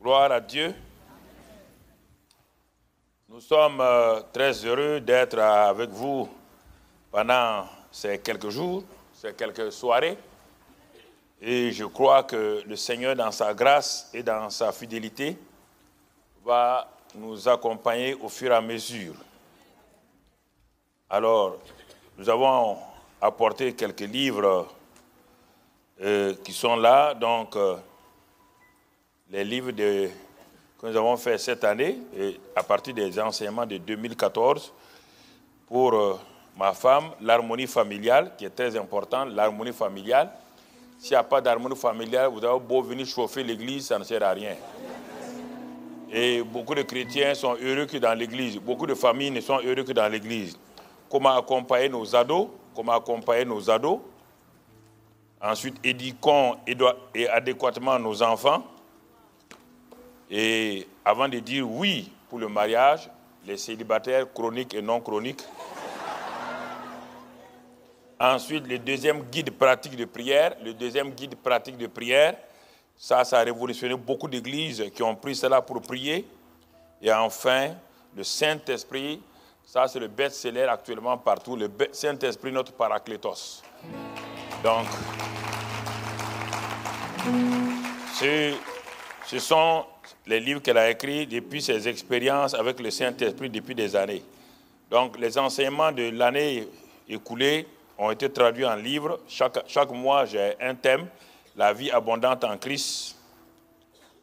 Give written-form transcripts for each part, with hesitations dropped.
Gloire à Dieu. Nous sommes très heureux d'être avec vous pendant ces quelques jours, ces quelques soirées. Et je crois que le Seigneur, dans sa grâce et dans sa fidélité, va nous accompagner au fur et à mesure. Alors, nous avons apporté quelques livres qui sont là, donc les livres que nous avons faits cette année, et à partir des enseignements de 2014, pour ma femme, l'harmonie familiale, qui est très importante, l'harmonie familiale. S'il n'y a pas d'harmonie familiale, vous avez beau venir chauffer l'église, ça ne sert à rien. Et beaucoup de chrétiens sont heureux que dans l'église, beaucoup de familles ne sont heureux que dans l'église. Comment accompagner nos ados, ensuite éduquons et adéquatement nos enfants. Et avant de dire oui pour le mariage, les célibataires chroniques et non chroniques. Ensuite, le deuxième guide pratique de prière. Ça a révolutionné beaucoup d'églises qui ont pris cela pour prier. Et enfin, le Saint-Esprit, ça c'est le best-seller actuellement partout, le Saint-Esprit, notre Paraclétos. Donc, ce sont les livres qu'elle a écrits depuis ses expériences avec le Saint-Esprit depuis des années. Donc, les enseignements de l'année écoulée ont été traduits en livres. Chaque mois, j'ai un thème, la vie abondante en Christ.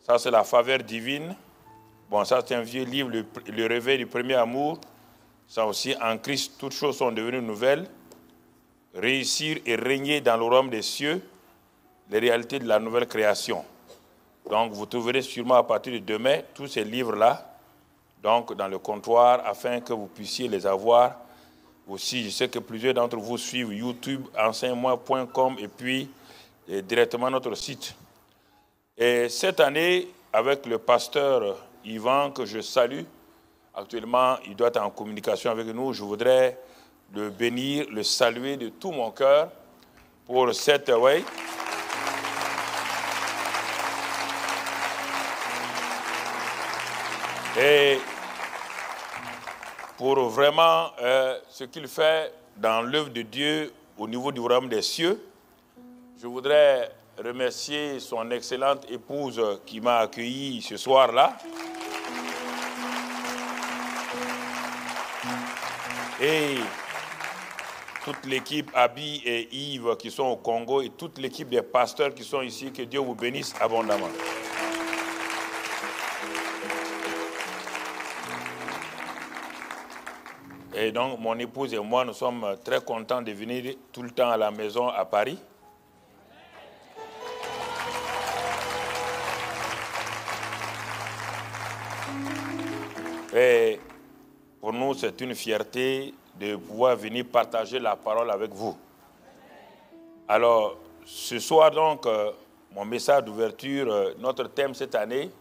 Ça, c'est la faveur divine. Bon, ça, c'est un vieux livre, le réveil du premier amour. Ça aussi, en Christ, toutes choses sont devenues nouvelles. Réussir et régner dans le royaume des cieux, les réalités de la nouvelle création. Donc, vous trouverez sûrement à partir de demain tous ces livres-là, donc dans le comptoir, afin que vous puissiez les avoir. Aussi, je sais que plusieurs d'entre vous suivent YouTube, enseigne-moi.com et puis directement notre site. Et cette année, avec le pasteur Yvan, que je salue, actuellement, il doit être en communication avec nous, je voudrais le bénir, le saluer de tout mon cœur pour cette... Et pour vraiment ce qu'il fait dans l'œuvre de Dieu au niveau du royaume des cieux, je voudrais remercier son excellente épouse qui m'a accueilli ce soir-là. Et toute l'équipe, Abi et Yves qui sont au Congo, et toute l'équipe des pasteurs qui sont ici, que Dieu vous bénisse abondamment. Et donc, mon épouse et moi, nous sommes très contents de venir tout le temps à la maison à Paris. Et pour nous, c'est une fierté de pouvoir venir partager la parole avec vous. Alors, ce soir donc, mon message d'ouverture, notre thème cette année,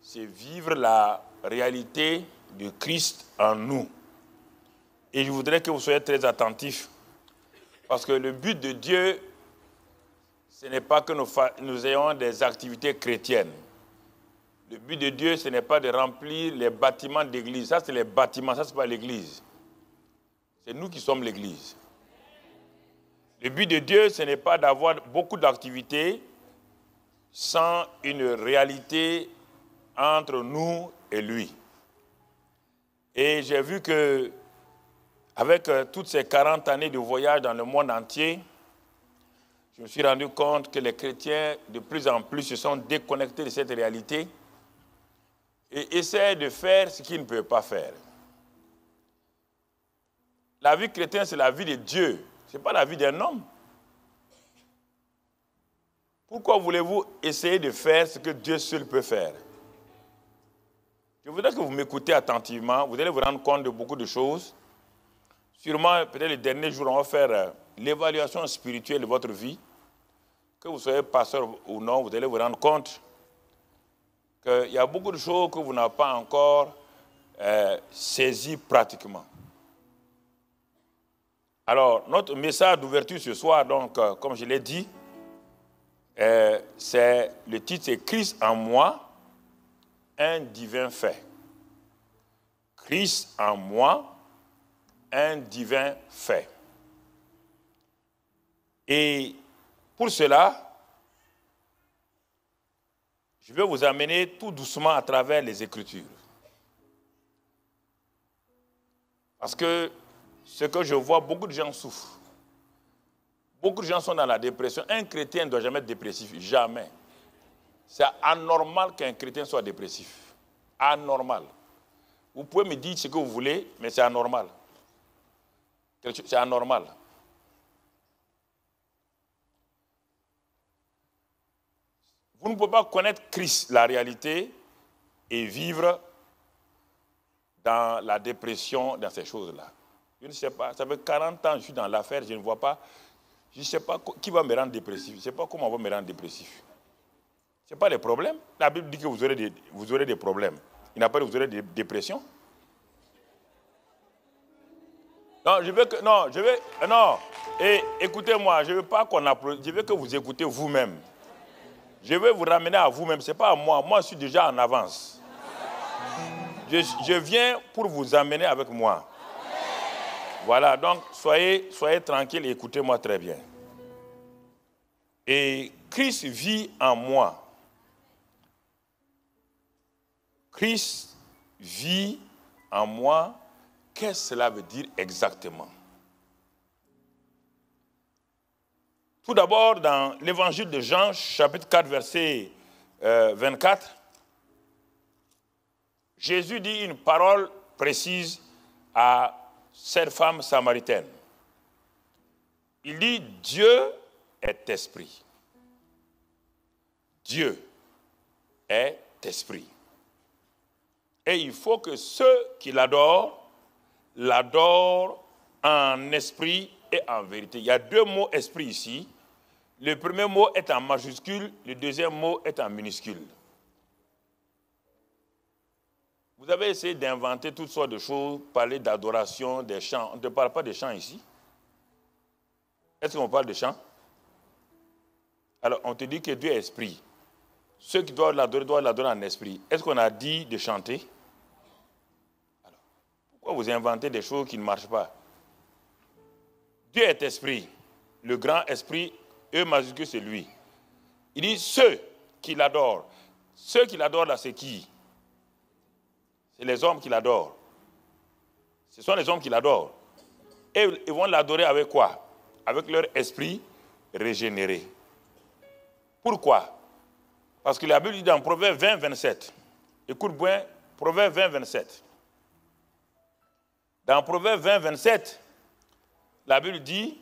c'est vivre la réalité de Christ en nous. Et je voudrais que vous soyez très attentifs, parce que le but de Dieu, ce n'est pas que nous ayons des activités chrétiennes. Le but de Dieu, ce n'est pas de remplir les bâtiments d'église. Ça, c'est les bâtiments, ça, ce n'est pas l'église. C'est nous qui sommes l'église. Le but de Dieu, ce n'est pas d'avoir beaucoup d'activités sans une réalité entre nous et lui. Et j'ai vu que avec toutes ces 40 années de voyage dans le monde entier, je me suis rendu compte que les chrétiens, de plus en plus, se sont déconnectés de cette réalité et essaient de faire ce qu'ils ne peuvent pas faire. La vie chrétienne, c'est la vie de Dieu, ce n'est pas la vie d'un homme. Pourquoi voulez-vous essayer de faire ce que Dieu seul peut faire? Je voudrais que vous m'écoutez attentivement, vous allez vous rendre compte de beaucoup de choses. Sûrement, peut-être les derniers jours, on va faire l'évaluation spirituelle de votre vie. Que vous soyez pasteur ou non, vous allez vous rendre compte qu'il y a beaucoup de choses que vous n'avez pas encore saisies pratiquement. Alors, notre message d'ouverture ce soir, donc, comme je l'ai dit, le titre c'est Christ en moi, un divin fait. Christ en moi, un divin fait. Et pour cela, je vais vous amener tout doucement à travers les Écritures. Parce que ce que je vois, beaucoup de gens souffrent. Beaucoup de gens sont dans la dépression. Un chrétien ne doit jamais être dépressif, jamais. C'est anormal qu'un chrétien soit dépressif. Anormal. Vous pouvez me dire ce que vous voulez, mais c'est anormal. C'est anormal. Vous ne pouvez pas connaître Christ, la réalité, et vivre dans la dépression, dans ces choses-là. Je ne sais pas, ça fait 40 ans que je suis dans l'affaire, je ne vois pas, je ne sais pas qui va me rendre dépressif, je ne sais pas comment on va me rendre dépressif. Ce n'est pas des problèmes. La Bible dit que vous aurez des problèmes. Il n'a pas dit que vous aurez des dépressions. Non, écoutez-moi, je ne veux pas qu'on applaudisse, je veux que vous écoutez vous-même. Je vais vous ramener à vous-même, ce n'est pas à moi. Moi, je suis déjà en avance. Je viens pour vous amener avec moi. Voilà, donc soyez tranquille et écoutez-moi très bien. Et Christ vit en moi. Christ vit en moi. Qu'est-ce que cela veut dire exactement? Tout d'abord, dans l'évangile de Jean, chapitre 4, verset 24, Jésus dit une parole précise à cette femme samaritaine. Il dit, Dieu est esprit. Dieu est esprit. Et il faut que ceux qui l'adorent en esprit et en vérité. Il y a deux mots esprit ici. Le premier mot est en majuscule, le deuxième mot est en minuscule. Vous avez essayé d'inventer toutes sortes de choses, parler d'adoration, des chants. On ne parle pas des chants ici. Est-ce qu'on parle de chants? Alors, on te dit que Dieu est esprit. Ceux qui doivent l'adorer en esprit. Est-ce qu'on a dit de chanter? Alors, pourquoi vous inventez des choses qui ne marchent pas? Dieu est esprit. Le grand esprit, E majuscule, c'est lui. Il dit ceux qui l'adorent. Ceux qui l'adorent là, c'est qui? C'est les hommes qui l'adorent. Ce sont les hommes qui l'adorent. Et ils vont l'adorer avec quoi? Avec leur esprit régénéré. Pourquoi? Parce que la Bible dit dans Proverbe 20, 27. Écoute bien, Proverbe 20, 27. Dans Proverbe 20, 27, la Bible dit,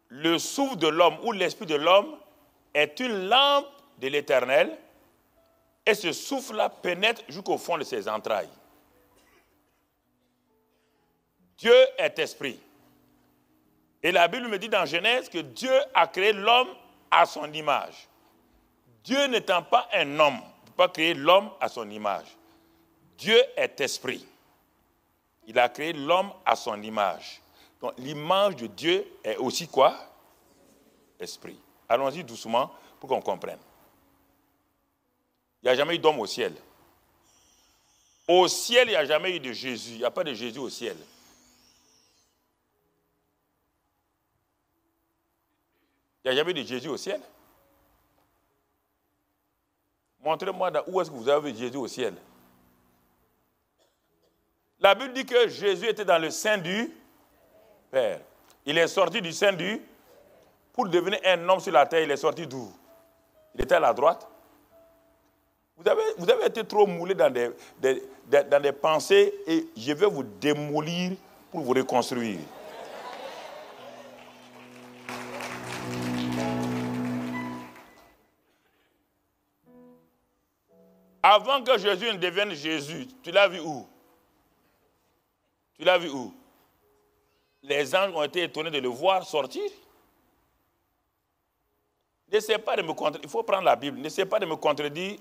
le souffle de l'homme ou l'esprit de l'homme est une lampe de l'Éternel. Et ce souffle-là pénètre jusqu'au fond de ses entrailles. Dieu est esprit. Et la Bible me dit dans Genèse que Dieu a créé l'homme à son image. Dieu n'étant pas un homme, il ne peut pas créer l'homme à son image. Dieu est esprit. Il a créé l'homme à son image. Donc l'image de Dieu est aussi quoi? Esprit. Allons-y doucement pour qu'on comprenne. Il n'y a jamais eu d'homme au ciel. Au ciel, il n'y a jamais eu de Jésus. Il n'y a pas de Jésus au ciel. Il n'y a jamais eu de Jésus au ciel. Montrez-moi où est-ce que vous avez vu Jésus au ciel. La Bible dit que Jésus était dans le sein du Père. Il est sorti du sein du... Pour devenir un homme sur la terre, il est sorti d'où? Il était à la droite. Vous avez été trop moulé dans des pensées et je vais vous démolir pour vous reconstruire. Avant que Jésus ne devienne Jésus, tu l'as vu où? Tu l'as vu où? Les anges ont été étonnés de le voir sortir. N'essaie pas de me contredire. Il faut prendre la Bible. N'essaie pas de me contredire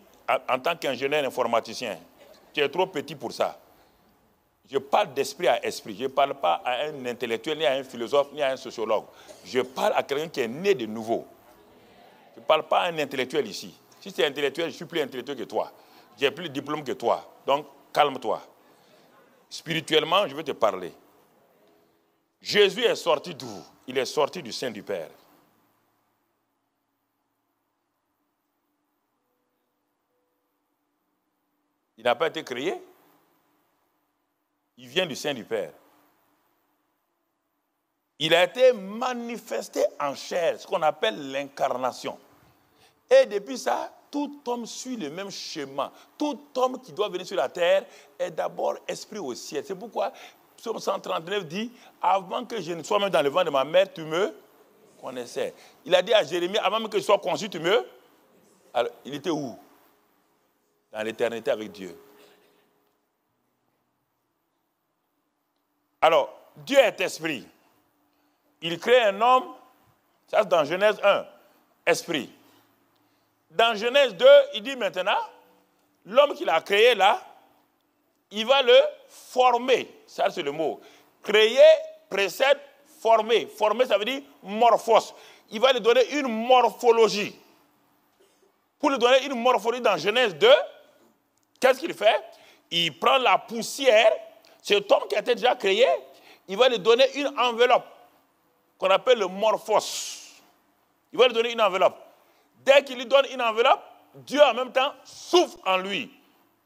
en tant qu'ingénieur informaticien. Tu es trop petit pour ça. Je parle d'esprit à esprit. Je ne parle pas à un intellectuel, ni à un philosophe, ni à un sociologue. Je parle à quelqu'un qui est né de nouveau. Je ne parle pas à un intellectuel ici. Si tu es intellectuel, je suis plus intellectuel que toi. J'ai plus de diplôme que toi. Donc, calme-toi. Spirituellement, je vais te parler. Jésus est sorti d'où? Il est sorti du sein du Père. Il n'a pas été créé. Il vient du sein du Père. Il a été manifesté en chair, ce qu'on appelle l'incarnation. Et depuis ça, tout homme suit le même schéma. Tout homme qui doit venir sur la terre est d'abord esprit au ciel. C'est pourquoi Psaume 139 dit, avant que je ne sois même dans le ventre de ma mère, tu me connaissais. Il a dit à Jérémie, avant même que je sois conçu, tu me... Alors, il était où? Dans l'éternité avec Dieu. Alors, Dieu est esprit. Il crée un homme, ça c'est dans Genèse 1, esprit. Dans Genèse 2, il dit maintenant, l'homme qu'il a créé là, il va le former. Ça c'est le mot. Créer précède former. Former, ça veut dire morphos. Il va lui donner une morphologie. Pour lui donner une morphologie dans Genèse 2, qu'est-ce qu'il fait? Il prend la poussière, cet homme qui a été déjà créé, il va lui donner une enveloppe qu'on appelle le morphos. Il va lui donner une enveloppe. Dès qu'il lui donne une enveloppe, Dieu en même temps souffle en lui.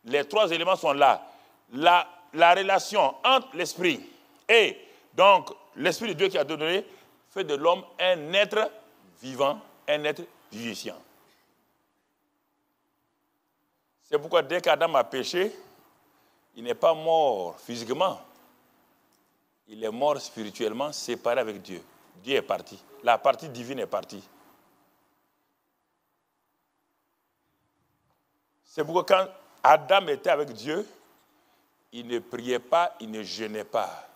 Les trois éléments sont là. La relation entre l'esprit et donc l'esprit de Dieu qui a donné fait de l'homme un être vivant, un être vivifiant. C'est pourquoi dès qu'Adam a péché, il n'est pas mort physiquement. Il est mort spirituellement, séparé avec Dieu. Dieu est parti. La partie divine est partie. C'est pourquoi quand Adam était avec Dieu, il ne priait pas, il ne jeûnait pas.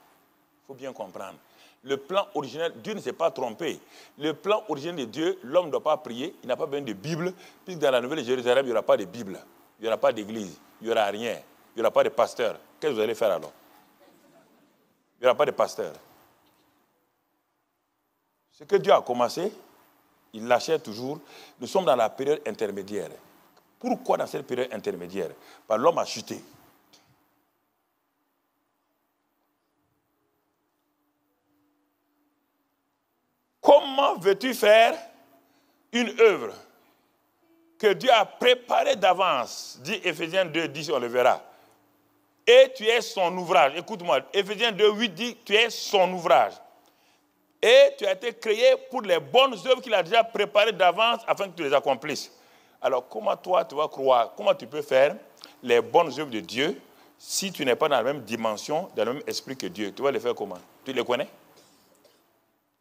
Il faut bien comprendre. Le plan originel, Dieu ne s'est pas trompé. Le plan originel de Dieu, l'homme ne doit pas prier, il n'a pas besoin de Bible, puisque dans la Nouvelle Jérusalem, il n'y aura pas de Bible, il n'y aura pas d'église, il n'y aura rien, il n'y aura pas de pasteur. Qu'est-ce que vous allez faire alors? Il n'y aura pas de pasteur. Ce que Dieu a commencé, il l'achève toujours. Nous sommes dans la période intermédiaire. Pourquoi dans cette période intermédiaire? Parce que l'homme a chuté. Comment veux-tu faire une œuvre que Dieu a préparée d'avance? Dit Éphésiens 2, 10, on le verra. Et tu es son ouvrage. Écoute-moi, Éphésiens 2, 8 dit, tu es son ouvrage. Et tu as été créé pour les bonnes œuvres qu'il a déjà préparées d'avance afin que tu les accomplisses. Alors, comment toi, tu vas croire, comment tu peux faire les bonnes œuvres de Dieu si tu n'es pas dans la même dimension, dans le même esprit que Dieu? Tu vas les faire comment? Tu les connais?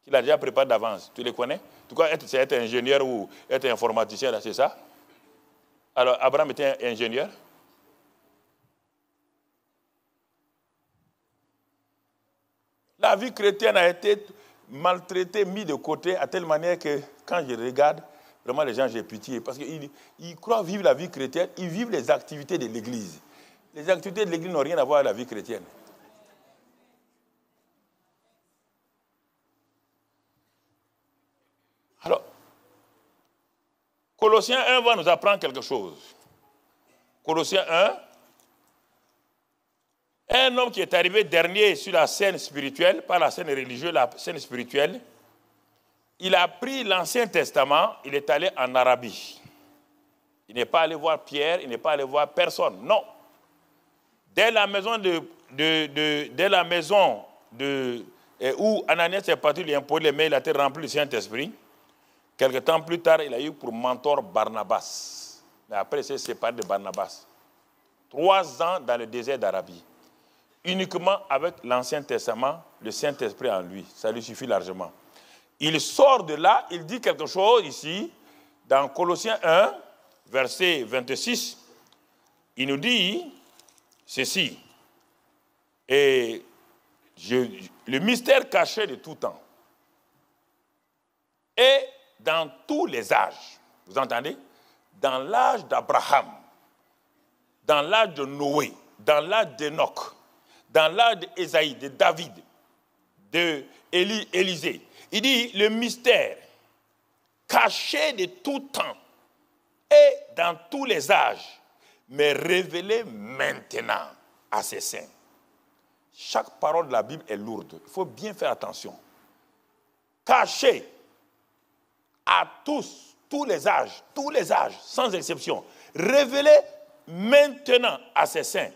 Il a déjà préparé d'avance. Tu les connais? En tout cas, c'est être ingénieur ou être informaticien, c'est ça? Alors, Abraham était ingénieur. La vie chrétienne a été maltraitée, mise de côté, à telle manière que quand je regarde, vraiment les gens, j'ai pitié. Parce qu'ils croient vivre la vie chrétienne, ils vivent les activités de l'Église. Les activités de l'Église n'ont rien à voir avec la vie chrétienne. Alors, Colossiens 1 va nous apprendre quelque chose. Colossiens 1, un homme qui est arrivé dernier sur la scène spirituelle, pas la scène religieuse, la scène spirituelle, il a pris l'Ancien Testament, il est allé en Arabie. Il n'est pas allé voir Pierre, il n'est pas allé voir personne, non. Dès la maison où Ananias est parti lui imposer les mains, il a été rempli du Saint-Esprit. Quelque temps plus tard, il a eu pour mentor Barnabas. Mais après, il s'est séparé de Barnabas. 3 ans dans le désert d'Arabie. Uniquement avec l'Ancien Testament, le Saint-Esprit en lui. Ça lui suffit largement. Il sort de là, il dit quelque chose ici, dans Colossiens 1, verset 26. Il nous dit ceci. Et le mystère caché de tout temps. Et dans tous les âges, vous entendez? Dans l'âge d'Abraham, dans l'âge de Noé, dans l'âge d'Enoch, dans l'âge d'Ésaïe, de David, d'Élisée. Il dit le mystère caché de tout temps et dans tous les âges, mais révélé maintenant à ses saints. Chaque parole de la Bible est lourde. Il faut bien faire attention. Caché à tous les âges, sans exception. Révélé maintenant à ses saints.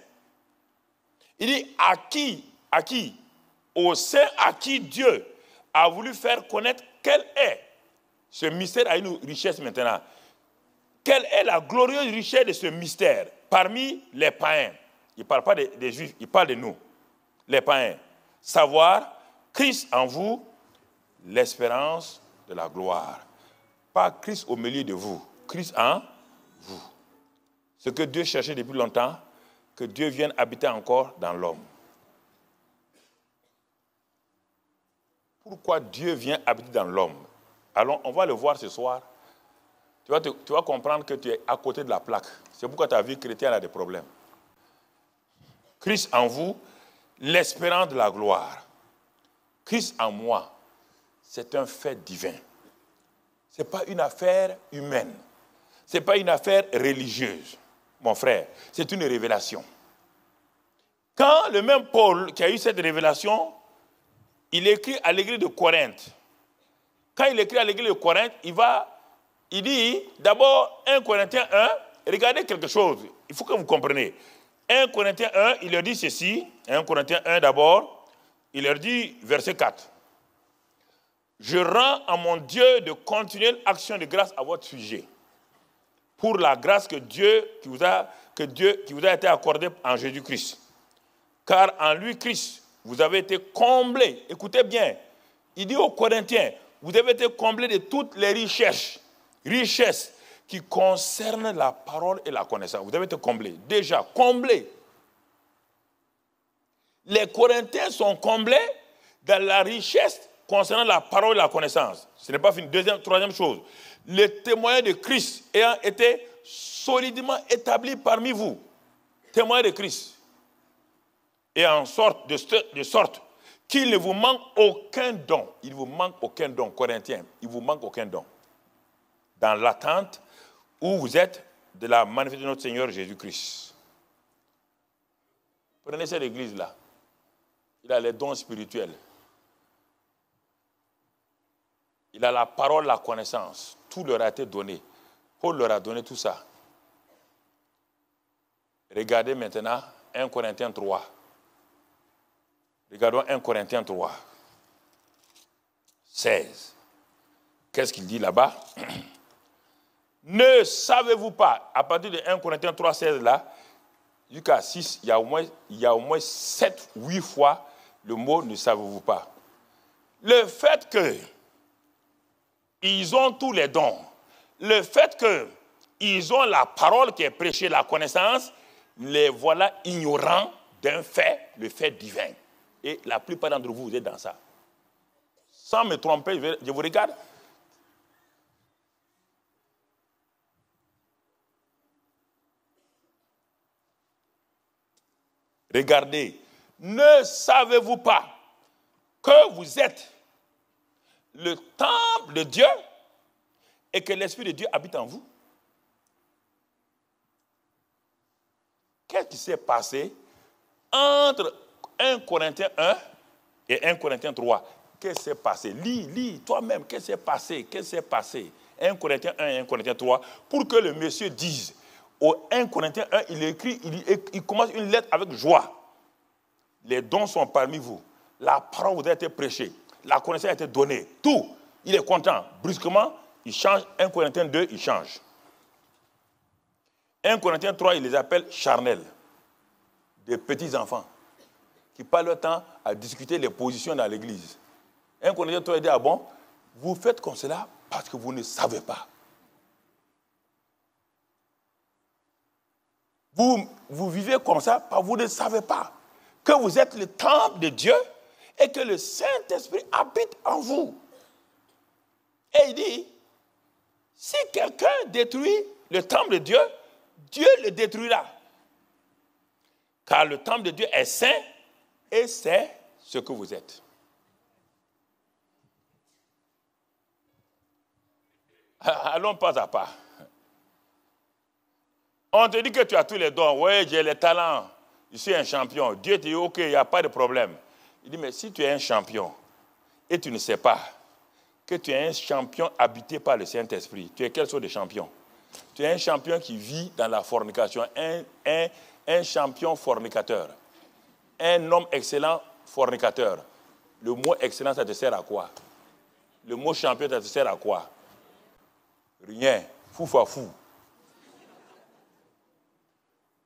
Il dit à qui, aux saints à qui Dieu a voulu faire connaître quel est ce mystère à une richesse maintenant. Quelle est la glorieuse richesse de ce mystère parmi les païens? Il ne parle pas des juifs, il parle de nous, les païens. Savoir Christ en vous, l'espérance de la gloire. Pas Christ au milieu de vous, Christ en vous. Ce que Dieu cherchait depuis longtemps, que Dieu vienne habiter encore dans l'homme. Pourquoi Dieu vient habiter dans l'homme? Alors, on va le voir ce soir. Tu vas comprendre que tu es à côté de la plaque. C'est pourquoi ta vie chrétienne a des problèmes. Christ en vous, l'espérance de la gloire. Christ en moi, c'est un fait divin. Ce n'est pas une affaire humaine. Ce n'est pas une affaire religieuse, mon frère. C'est une révélation. Quand le même Paul qui a eu cette révélation, il écrit à l'église de Corinthe. Quand il écrit à l'église de Corinthe, il dit d'abord 1 Corinthiens 1, regardez quelque chose, il faut que vous compreniez. 1 Corinthiens 1, il leur dit ceci, 1 Corinthiens 1 d'abord, il leur dit, verset 4. Je rends à mon Dieu de continuelle action de grâce à votre sujet, pour la grâce qui vous a été accordée en Jésus-Christ. Car en lui, Christ, vous avez été comblés. Écoutez bien, il dit aux Corinthiens, vous avez été comblés de toutes les richesses qui concernent la parole et la connaissance. Vous avez été comblés, déjà comblés. Les Corinthiens sont comblés dans la richesse concernant la parole et la connaissance. Ce n'est pas fini. Troisième chose, le témoin de Christ ayant été solidement établi parmi vous. Témoin de Christ. Et de sorte qu'il ne vous manque aucun don. Il ne vous manque aucun don, Corinthiens. Il ne vous manque aucun don. Dans l'attente où vous êtes de la manifestation de notre Seigneur Jésus-Christ. Prenez cette église-là. Il a les dons spirituels. Il a la parole, la connaissance. Tout leur a été donné. Paul leur a donné tout ça. Regardez maintenant 1 Corinthiens 3. Regardons 1 Corinthiens 3. 16. Qu'est-ce qu'il dit là-bas? Ne savez-vous pas, à partir de 1 Corinthiens 3, 16 là, jusqu'à 6, il y a au moins 7, 8 fois le mot ne savez-vous pas. Le fait qu'ils ont tous les dons, le fait qu'ils ont la parole qui est prêchée, la connaissance, les voilà ignorants d'un fait, le fait divin. Et la plupart d'entre vous, vous êtes dans ça. Sans me tromper, je vous regarde. Regardez, ne savez-vous pas que vous êtes le temple de Dieu et que l'Esprit de Dieu habite en vous? Qu'est-ce qui s'est passé entre 1 Corinthiens 1 et 1 Corinthiens 3? Qu'est-ce qui s'est passé? Lis toi-même, qu'est-ce qui s'est passé? Qu'est-ce qui s'est passé? 1 Corinthiens 1 et 1 Corinthiens 3, pour que le monsieur dise, au 1 Corinthiens 1, il commence une lettre avec joie. Les dons sont parmi vous. La parole vous a été prêchée. La connaissance a été donnée. Tout. Il est content. Brusquement, il change. 1 Corinthiens 2, il change. 1 Corinthiens 3, il les appelle charnels. Des petits enfants qui passent leur temps à discuter les positions dans l'église. 1 Corinthiens 3, il dit, ah bon, vous faites comme cela parce que vous ne savez pas. Vous vivez comme ça parce que vous ne savez pas que vous êtes le temple de Dieu et que le Saint-Esprit habite en vous. Et il dit, si quelqu'un détruit le temple de Dieu, Dieu le détruira. Car le temple de Dieu est saint et c'est ce que vous êtes. Allons pas à pas. On te dit que tu as tous les dons. Oui, j'ai les talents. Je suis un champion. Dieu te dit, ok, il n'y a pas de problème. Il dit, mais si tu es un champion et tu ne sais pas que tu es un champion habité par le Saint-Esprit, tu es quelle sorte de champion? Tu es un champion qui vit dans la fornication, un champion fornicateur, un homme excellent fornicateur. Le mot excellent, ça te sert à quoi? Le mot champion, ça te sert à quoi? Rien. Fou.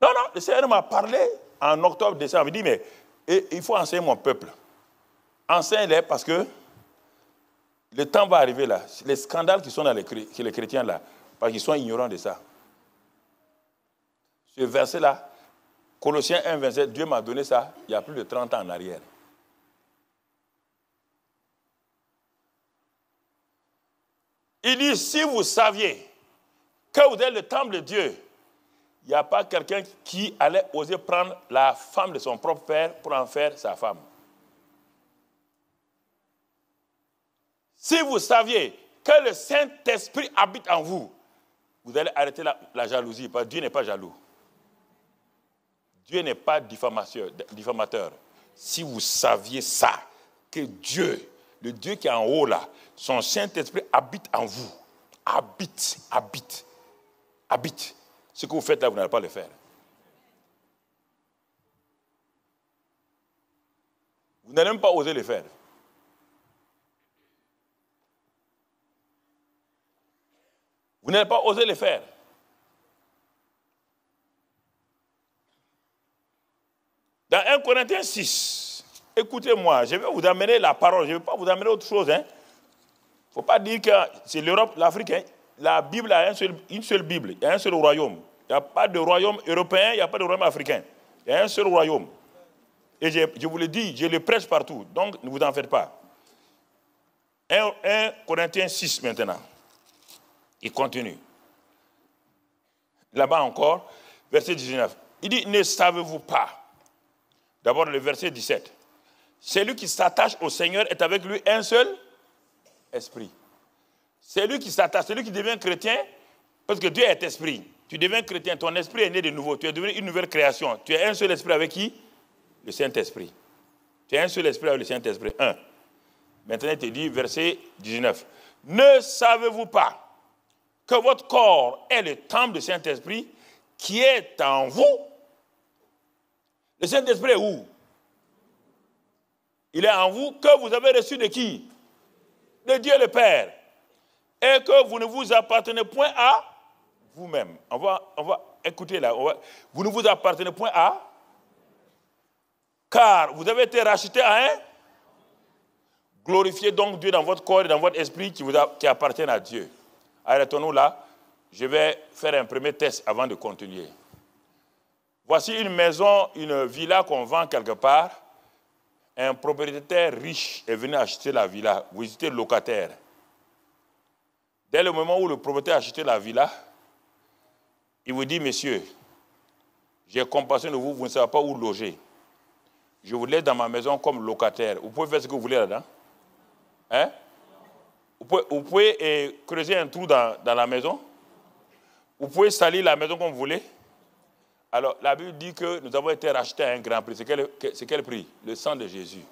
Non, le Seigneur m'a parlé en octobre, décembre. Il dit, mais il faut enseigner mon peuple. Enseigne-les parce que le temps va arriver là. Les scandales qui sont dans chez les chrétiens là, parce qu'ils sont ignorants de ça. Ce verset-là, Colossiens 1, 27, Dieu m'a donné ça il y a plus de 30 ans en arrière. Il dit, si vous saviez que vous êtes le temple de Dieu, il n'y a pas quelqu'un qui allait oser prendre la femme de son propre père pour en faire sa femme. Si vous saviez que le Saint-Esprit habite en vous, vous allez arrêter la jalousie, parce que Dieu n'est pas jaloux. Dieu n'est pas diffamateur. Si vous saviez ça, que Dieu, le Dieu qui est en haut là, son Saint-Esprit habite en vous. Habite. Ce que vous faites là, vous n'allez pas le faire. Vous n'allez même pas oser le faire. Vous n'allez pas oser le faire. Dans 1 Corinthiens 6, écoutez-moi, je vais vous amener la parole, je ne vais pas vous amener autre chose. Il ne faut pas dire que c'est l'Europe, l'Afrique. Hein. La Bible a une seule Bible, il y a un seul royaume. Il n'y a pas de royaume européen, il n'y a pas de royaume africain. Il y a un seul royaume. Et je vous le dis, je le prêche partout, donc ne vous en faites pas. 1 Corinthiens 6 maintenant. Il continue. Là-bas encore, verset 19. Il dit, ne savez-vous pas? D'abord le verset 17. Celui qui s'attache au Seigneur est avec lui un seul esprit. Celui qui s'attache, celui qui devient chrétien, parce que Dieu est esprit. Tu deviens chrétien, ton esprit est né de nouveau. Tu es devenu une nouvelle création. Tu es un seul esprit avec qui? Le Saint-Esprit. Tu es un seul esprit avec le Saint-Esprit. 1. Maintenant, il te dit, verset 19. Ne savez-vous pas que votre corps est le temple du Saint-Esprit qui est en vous? Le Saint-Esprit est où? Il est en vous, que vous avez reçu de qui? De Dieu le Père. Et que vous ne vous appartenez point à vous-même. On va écouter là. Vous ne vous appartenez point à? Car vous avez été racheté à un? Glorifiez donc Dieu dans votre corps et dans votre esprit qui appartiennent à Dieu. Arrêtons-nous là. Je vais faire un premier test avant de continuer. Voici une maison, une villa qu'on vend quelque part. Un propriétaire riche est venu acheter la villa. Vous étiez locataire. Dès le moment où le propriétaire a acheté la villa, il vous dit, monsieur, j'ai compassion de vous, vous ne savez pas où loger. Je vous laisse dans ma maison comme locataire. Vous pouvez faire ce que vous voulez là-dedans. Hein? Vous pouvez creuser un trou dans la maison. Vous pouvez salir la maison comme vous voulez. Alors, la Bible dit que nous avons été rachetés à un grand prix. C'est quel prix? Le sang de Jésus.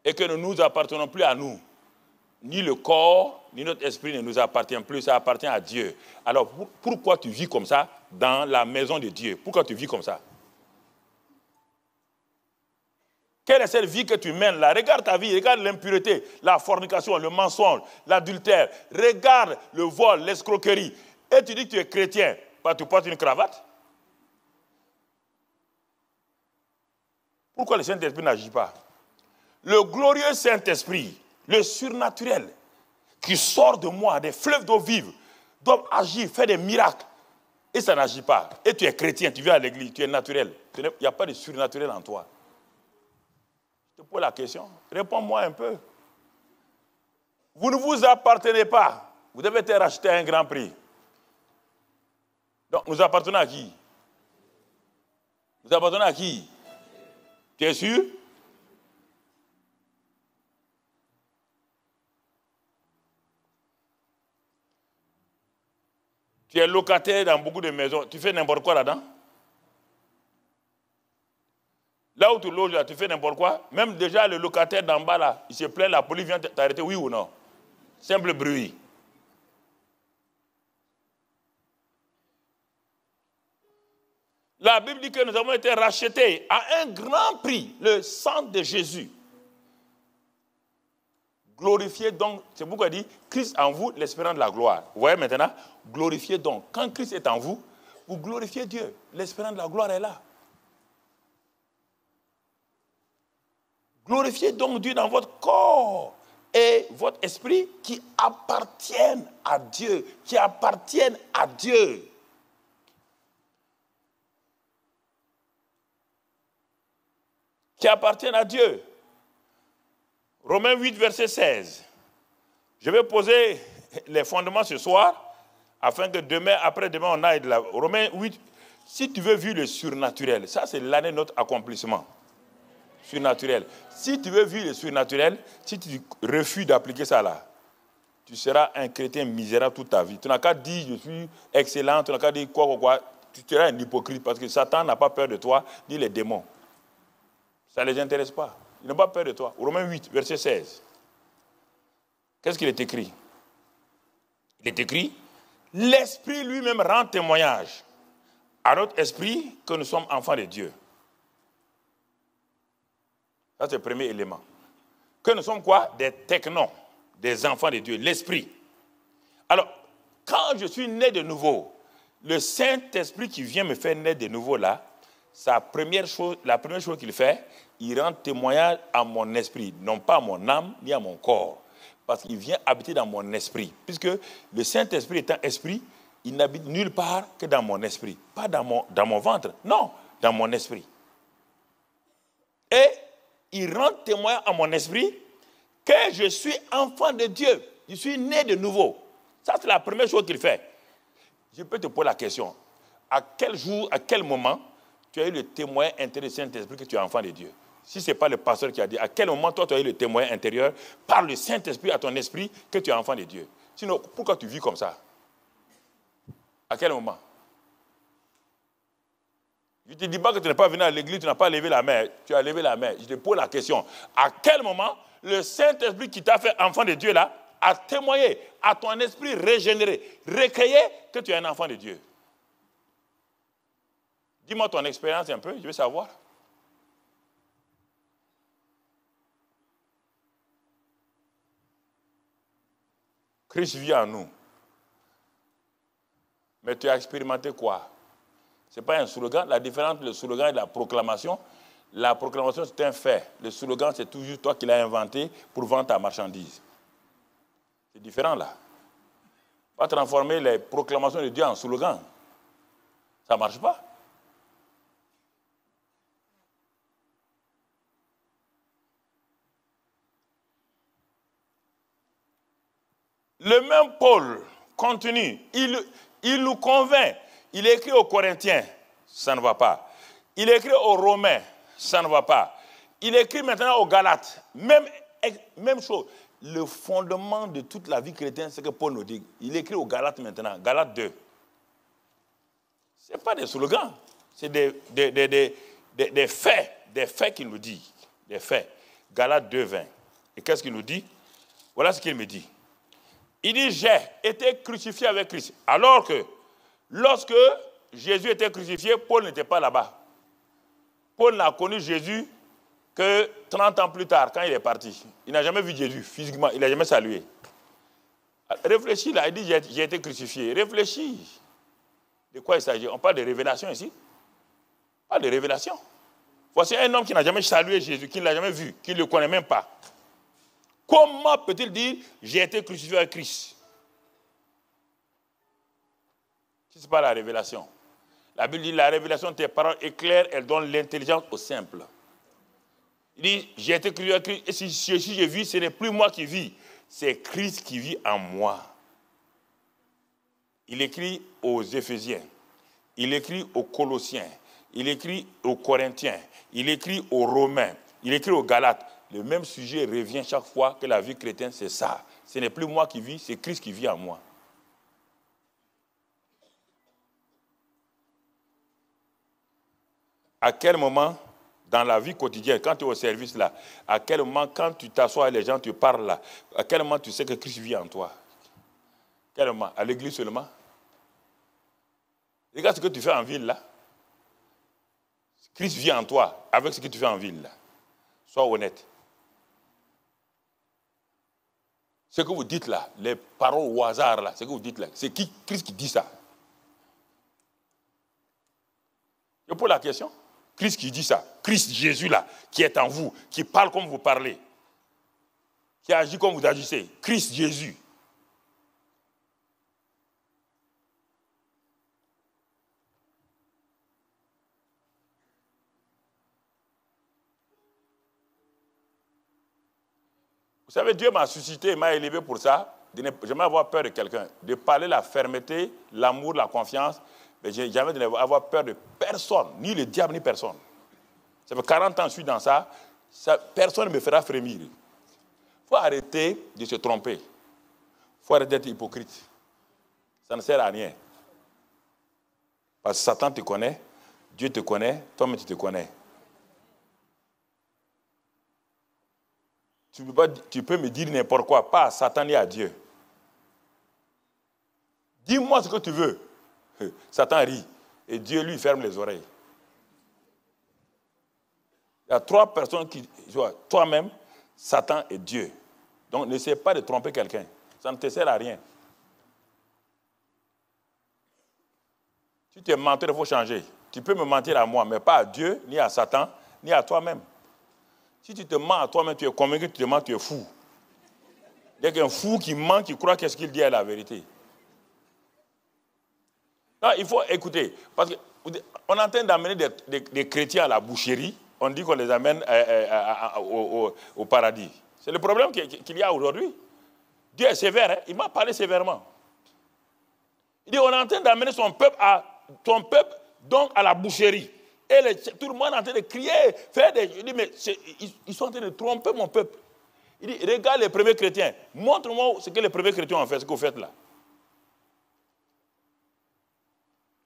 Et que nous ne nous appartenons plus à nous. Ni le corps, ni notre esprit ne nous appartient plus. Ça appartient à Dieu. Alors, pourquoi tu vis comme ça dans la maison de Dieu? Pourquoi tu vis comme ça? Quelle est cette vie que tu mènes là? Regarde ta vie, regarde l'impureté, la fornication, le mensonge, l'adultère. Regarde le vol, l'escroquerie. Et tu dis que tu es chrétien, tu portes une cravate? Pourquoi le Saint-Esprit n'agit pas? Le glorieux Saint-Esprit, le surnaturel, qui sort de moi, des fleuves d'eau vive, doit agir, faire des miracles. Et ça n'agit pas. Et tu es chrétien, tu viens à l'église, tu es naturel. Il n'y a pas de surnaturel en toi. Je te pose la question. Réponds-moi un peu. Vous ne vous appartenez pas. Vous avez été racheté à un grand prix. Donc, nous appartenons à qui? Nous appartenons à qui? Tu es sûr? Tu es locataire dans beaucoup de maisons. Tu fais n'importe quoi là-dedans. Là où tu loges, là, tu fais n'importe quoi. Même déjà le locataire d'en bas, là, il se plaint, la police vient t'arrêter, oui ou non? Simple bruit. La Bible dit que nous avons été rachetés à un grand prix, le sang de Jésus. Glorifiez donc, c'est pourquoi il dit, Christ en vous, l'espérance de la gloire. Vous voyez maintenant, glorifiez donc. Quand Christ est en vous, vous glorifiez Dieu. L'espérance de la gloire est là. Glorifiez donc Dieu dans votre corps et votre esprit qui appartiennent à Dieu, qui appartiennent à Dieu. Qui appartiennent à Dieu. Romains 8, verset 16. Je vais poser les fondements ce soir, afin que demain, après-demain, on aille de la... Romains 8, si tu veux vivre le surnaturel, ça c'est l'année de notre accomplissement. Surnaturel. Si tu veux vivre le surnaturel, si tu refuses d'appliquer ça là, tu seras un chrétien misérable toute ta vie. Tu n'as qu'à dire je suis excellent, tu n'as qu'à dire quoi. Tu seras un hypocrite parce que Satan n'a pas peur de toi, ni les démons. Ça ne les intéresse pas. Ils n'ont pas peur de toi. Romains 8, verset 16. Qu'est-ce qu'il est écrit? Il est écrit, l'Esprit lui-même rend témoignage à notre esprit que nous sommes enfants de Dieu. Ça, c'est le premier élément. Que nous sommes quoi? Des technons, des enfants de Dieu, l'Esprit. Alors, quand je suis né de nouveau, le Saint-Esprit qui vient me faire naître de nouveau là, la première chose qu'il fait, il rend témoignage à mon esprit, non pas à mon âme ni à mon corps, parce qu'il vient habiter dans mon esprit. Puisque le Saint-Esprit étant esprit, il n'habite nulle part que dans mon esprit. Pas dans mon ventre, non, dans mon esprit. Et il rend témoignage à mon esprit que je suis enfant de Dieu. Je suis né de nouveau. Ça, c'est la première chose qu'il fait. Je peux te poser la question. À quel jour, à quel moment, tu as eu le témoin intérieur du Saint-Esprit que tu es enfant de Dieu? Si ce n'est pas le pasteur qui a dit, à quel moment toi tu as eu le témoin intérieur par le Saint-Esprit à ton esprit que tu es enfant de Dieu? Sinon, pourquoi tu vis comme ça? À quel moment? Je ne te dis pas que tu n'es pas venu à l'église, tu n'as pas levé la main. Tu as levé la main. Je te pose la question. À quel moment le Saint-Esprit qui t'a fait enfant de Dieu là a témoigné à ton esprit régénéré, recréé que tu es un enfant de Dieu? Dis-moi ton expérience un peu, je veux savoir. Christ vit en nous. Mais tu as expérimenté quoi? Ce n'est pas un slogan. La différence entre le slogan et la proclamation, c'est un fait. Le slogan, c'est toujours toi qui l'as inventé pour vendre ta marchandise. C'est différent là. Pas transformer les proclamations de Dieu en slogan. Ça ne marche pas. Le même Paul continue, il nous convainc. Il écrit aux Corinthiens, ça ne va pas. Il écrit aux Romains, ça ne va pas. Il écrit maintenant aux Galates, même chose. Le fondement de toute la vie chrétienne, c'est que Paul nous dit. Il écrit aux Galates maintenant, Galates 2. Ce n'est pas des slogans, c'est des faits qu'il nous dit. Des faits. Galates 2, 20. Et qu'est-ce qu'il nous dit? Voilà ce qu'il me dit. Il dit, j'ai été crucifié avec Christ. Alors que, lorsque Jésus était crucifié, Paul n'était pas là-bas. Paul n'a connu Jésus que 30 ans plus tard, quand il est parti. Il n'a jamais vu Jésus physiquement, il n'a jamais salué. Réfléchis là, il dit, j'ai été crucifié. Réfléchis. De quoi il s'agit? On parle de révélation ici. On parle de révélation. Voici un homme qui n'a jamais salué Jésus, qui ne l'a jamais vu, qui ne le connaît même pas. Comment peut-il dire j'ai été crucifié avec Christ? Si ce n'est pas la révélation. La Bible dit la révélation de tes paroles est claire, elle donne l'intelligence au simple. Il dit j'ai été crucifié avec Christ, et si je vis, ce n'est plus moi qui vis, c'est Christ qui vit en moi. Il écrit aux Éphésiens, il écrit aux Colossiens, il écrit aux Corinthiens, il écrit aux Romains, il écrit aux Galates. Le même sujet revient chaque fois que la vie chrétienne, c'est ça. Ce n'est plus moi qui vis, c'est Christ qui vit en moi. À quel moment, dans la vie quotidienne, quand tu es au service là, à quel moment, quand tu t'assois et les gens te parlent là, à quel moment tu sais que Christ vit en toi? Quel moment? À l'église seulement? Regarde ce que tu fais en ville là. Christ vit en toi avec ce que tu fais en ville là. Sois honnête. Ce que vous dites là, les paroles au hasard là, ce que vous dites là, c'est qui Christ qui dit ça? Je pose la question. Christ qui dit ça, Christ Jésus là, qui est en vous, qui parle comme vous parlez, qui agit comme vous agissez, Christ Jésus. Vous savez, Dieu m'a suscité, m'a élevé pour ça, de ne jamais avoir peur de quelqu'un, de parler la fermeté, l'amour, la confiance, mais jamais de n'avoir peur de personne, ni le diable, ni personne. Ça fait 40 ans que je suis dans ça, personne ne me fera frémir. Il faut arrêter de se tromper. Il faut arrêter d'être hypocrite. Ça ne sert à rien. Parce que Satan te connaît, Dieu te connaît, toi-même tu te connais. Tu peux me dire n'importe quoi, pas à Satan ni à Dieu. Dis-moi ce que tu veux. Satan rit et Dieu lui ferme les oreilles. Il y a 3 personnes qui... Toi-même, Satan et Dieu. Donc n'essaie pas de tromper quelqu'un. Ça ne te sert à rien. Si tu es menteur, il faut changer. Tu peux me mentir à moi, mais pas à Dieu, ni à Satan, ni à toi-même. Si tu te mens à toi-même, tu es convaincu que tu te mens, tu es fou. Il y a qu'un fou qui ment, qui croit que ce qu'il dit est la vérité. Non, il faut écouter. Parce qu'on est en train d'amener des chrétiens à la boucherie. On dit qu'on les amène au paradis. C'est le problème qu'il y a aujourd'hui. Dieu est sévère, hein? Il m'a parlé sévèrement. Il dit on est en train d'amener son peuple donc à la boucherie. Et tout le monde est en train de crier, faire des... Il dit mais ils sont en train de tromper mon peuple. Il dit regarde les premiers chrétiens, montre-moi ce que les premiers chrétiens ont fait, ce que vous faites là.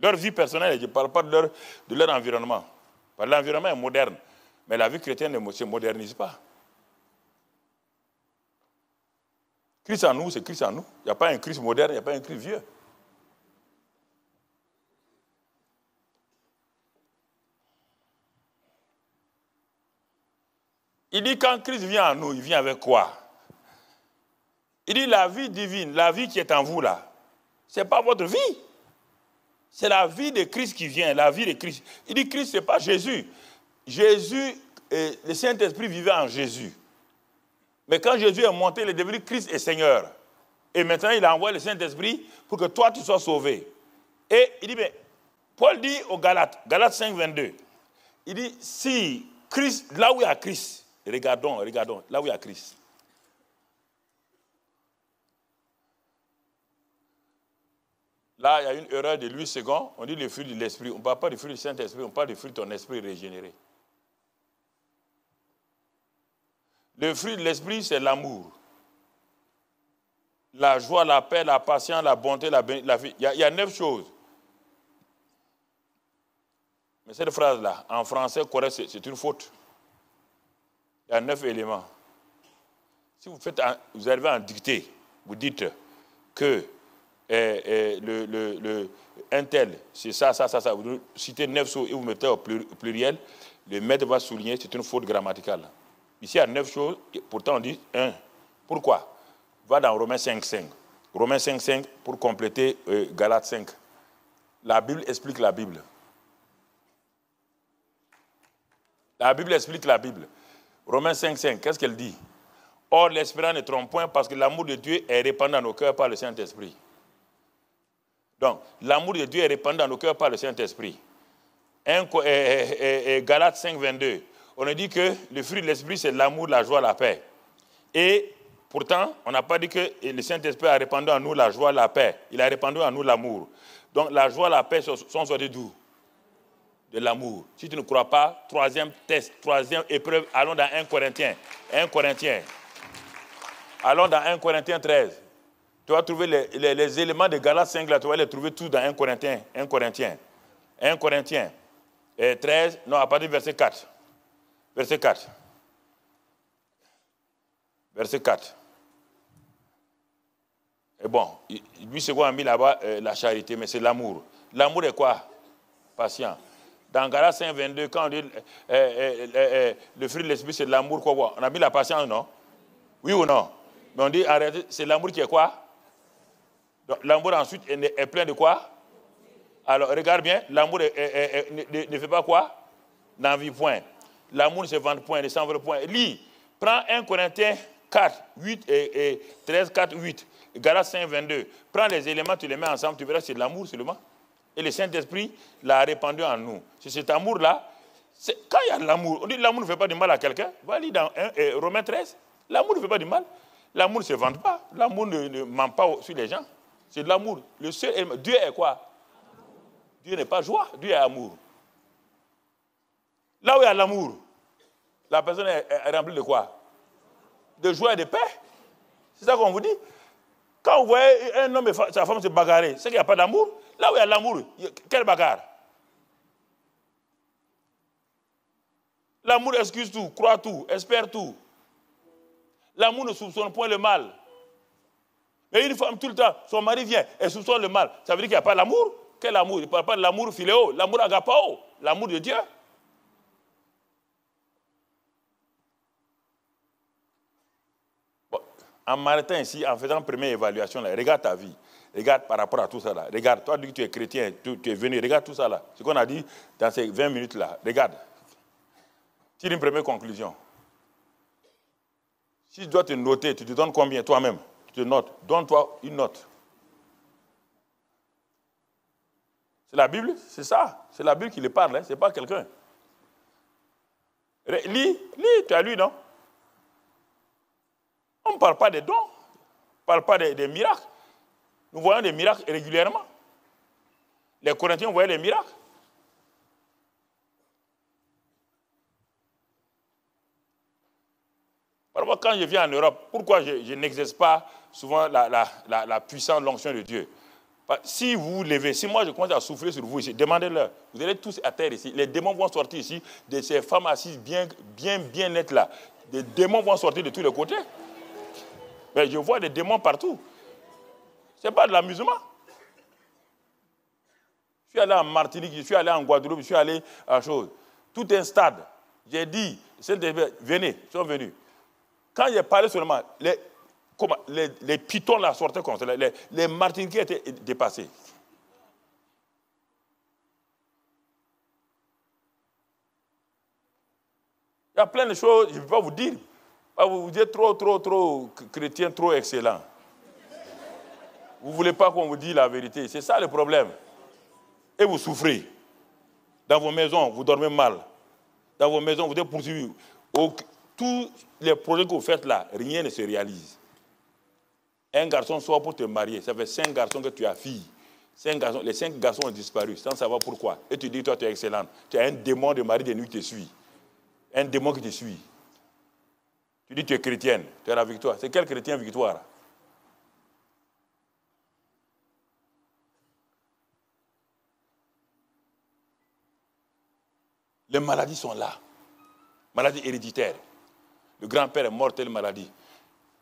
Leur vie personnelle, je ne parle pas de leur environnement. L'environnement est moderne, mais la vie chrétienne ne se modernise pas. Christ en nous, c'est Christ en nous. Il n'y a pas un Christ moderne, il n'y a pas un Christ vieux. Il dit quand Christ vient en nous, il vient avec quoi? Il dit la vie divine, la vie qui est en vous là, ce n'est pas votre vie. C'est la vie de Christ qui vient, la vie de Christ. Il dit Christ, ce n'est pas Jésus. Jésus, le Saint-Esprit vivait en Jésus. Mais quand Jésus est monté, il est devenu Christ et Seigneur. Et maintenant, il a envoyé le Saint-Esprit pour que toi, tu sois sauvé. Et il dit, mais Paul dit aux Galates, Galates 5, 22, il dit, si Christ, là où il y a Christ, regardons, là où il y a Christ. Là, il y a une erreur de Louis II, on dit le fruit de l'esprit. On ne parle pas du fruit du Saint-Esprit, on parle du fruit de ton esprit régénéré. Le fruit de l'esprit, c'est l'amour. La joie, la paix, la patience, la bonté, la vie. Il y a 9 choses. Mais cette phrase-là, en français correct, c'est une faute. Il y a 9 éléments. Si vous arrivez à en dicter, vous dites que un tel, c'est ça. Vous citez 9 choses et vous mettez au pluriel, le maître va souligner, c'est une faute grammaticale. Ici, il y a 9 choses, pourtant on dit 1. Pourquoi? Va dans Romains 5.5. Romains 5.5 pour compléter Galates 5. La Bible explique la Bible. La Bible explique la Bible. Romains 5.5, qu'est-ce qu'elle dit? Or, l'espérance ne trompe point parce que l'amour de Dieu est répandu dans nos cœurs par le Saint-Esprit. Donc, l'amour de Dieu est répandu dans nos cœurs par le Saint-Esprit. Galates 5, 22. On a dit que le fruit de l'esprit, c'est l'amour, la joie, la paix. Et pourtant, on n'a pas dit que le Saint-Esprit a répandu en nous la joie, la paix. Il a répandu en nous l'amour. Donc, la joie, la paix sont sortis d'où? De l'amour. Si tu ne crois pas, troisième test, troisième épreuve, allons dans 1 Corinthiens. 1 Corinthiens. Allons dans 1 Corinthiens 13. Tu vas trouver les éléments de Galates 5, là, tu vas les trouver tous dans 1 Corinthiens. 1 Corinthiens. 1 Corinthiens. 13, non, à partir du verset 4. Verset 4. Verset 4. Et bon, lui, c'est quoi, a mis là-bas la charité, mais c'est l'amour. L'amour est quoi? Patient. Dans Galates 5, 22, quand on dit le fruit de l'esprit, c'est l'amour, quoi? On a mis la patience, non? Oui ou non? Mais on dit, arrêtez, c'est l'amour qui est quoi? L'amour ensuite est plein de quoi? Alors, regarde bien, l'amour ne fait pas quoi? N'envie point. L'amour ne se vante point, ne s'en veut point. Lis, prends 1 Corinthiens 4, 8 et 13, 4, 8. Galates 5, 22. Prends les éléments, tu les mets ensemble, tu verras, c'est de l'amour seulement. Et le Saint-Esprit l'a répandu en nous. C'est cet amour-là. Quand il y a de l'amour, on dit que l'amour ne fait pas du mal à quelqu'un. Va lire dans Romains 13. L'amour ne fait pas du mal. L'amour ne se vante pas. L'amour ne ment pas sur les gens. C'est de l'amour. Le seul élément. Dieu est quoi? Dieu n'est pas joie, Dieu est amour. Là où il y a l'amour, la personne est remplie de quoi? De joie et de paix. C'est ça qu'on vous dit. Quand vous voyez un homme et sa femme se bagarrer, c'est qu'il n'y a pas d'amour. Là où il y a l'amour, quelle bagarre? L'amour excuse tout, croit tout, espère tout. L'amour ne soupçonne point le mal. Mais une femme, tout le temps, son mari vient et soupçonne le mal. Ça veut dire qu'il n'y a pas d'amour? Quel amour? Il ne parle pas de l'amour philéo, l'amour agapao, l'amour de Dieu. Bon, en m'arrêtant ici, en faisant une première évaluation, là, regarde ta vie. Regarde par rapport à tout ça là. Regarde, toi, tu es chrétien, tu es venu, regarde tout ça là. Ce qu'on a dit dans ces 20 minutes là. Regarde. Tire une première conclusion. Si tu dois te noter, tu te donnes combien toi-même? Tu te notes. Donne-toi une note. C'est la Bible, c'est ça. C'est la Bible qui le parle, hein? Ce n'est pas quelqu'un. Lis, tu as lu, non? On ne parle pas des dons. On ne parle pas des miracles. Nous voyons des miracles régulièrement. Les Corinthiens voyaient les miracles. Parfois, quand je viens en Europe, pourquoi je n'exerce pas souvent la puissante l'onction de Dieu? Si vous vous levez, si moi je commence à souffler sur vous ici, demandez-leur. Vous allez tous à terre ici. Les démons vont sortir ici de ces femmes assises bien nettes là. Des démons vont sortir de tous les côtés. Mais je vois des démons partout. Ce n'est pas de l'amusement. Je suis allé en Martinique, je suis allé en Guadeloupe, je suis allé à chose. Tout un stade. J'ai dit, venez, ils sont venus. Quand j'ai parlé seulement, les pitons là sortaient comme ça, les Martiniquais étaient dépassés. Il y a plein de choses, je ne peux pas vous dire. Vous êtes trop chrétien, trop excellent. Vous ne voulez pas qu'on vous dise la vérité. C'est ça le problème. Et vous souffrez. Dans vos maisons, vous dormez mal. Dans vos maisons, vous êtes poursuivis. Tous les projets que vous faites là, rien ne se réalise. Un garçon sort pour te marier. Ça fait 5 garçons que tu as fille. 5 garçons, les 5 garçons ont disparu sans savoir pourquoi. Et tu dis, toi, tu es excellente. Tu as un démon de mari de nuit qui te suit. Un démon qui te suit. Tu dis, tu es chrétienne. Tu es la victoire. C'est quel chrétien victoire? Les maladies sont là. Maladies héréditaires. Le grand-père est mort de telle maladie.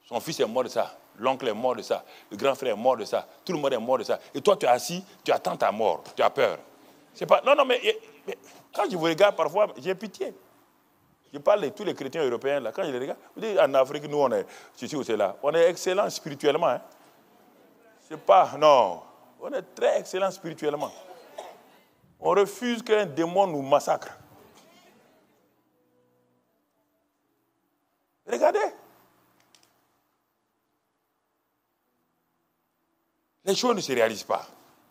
Son fils est mort de ça. L'oncle est mort de ça. Le grand frère est mort de ça. Tout le monde est mort de ça. Et toi, tu es assis, tu attends ta mort. Tu as peur. C'est pas... Non, mais quand je vous regarde parfois, j'ai pitié. Je parle de tous les chrétiens européens là. Quand je les regarde, vous dites, en Afrique, nous, on est ceci ou cela. On est excellents spirituellement. Hein. C'est pas... Non. On est très excellents spirituellement. On refuse qu'un démon nous massacre. Regardez. Les choses ne se réalisent pas.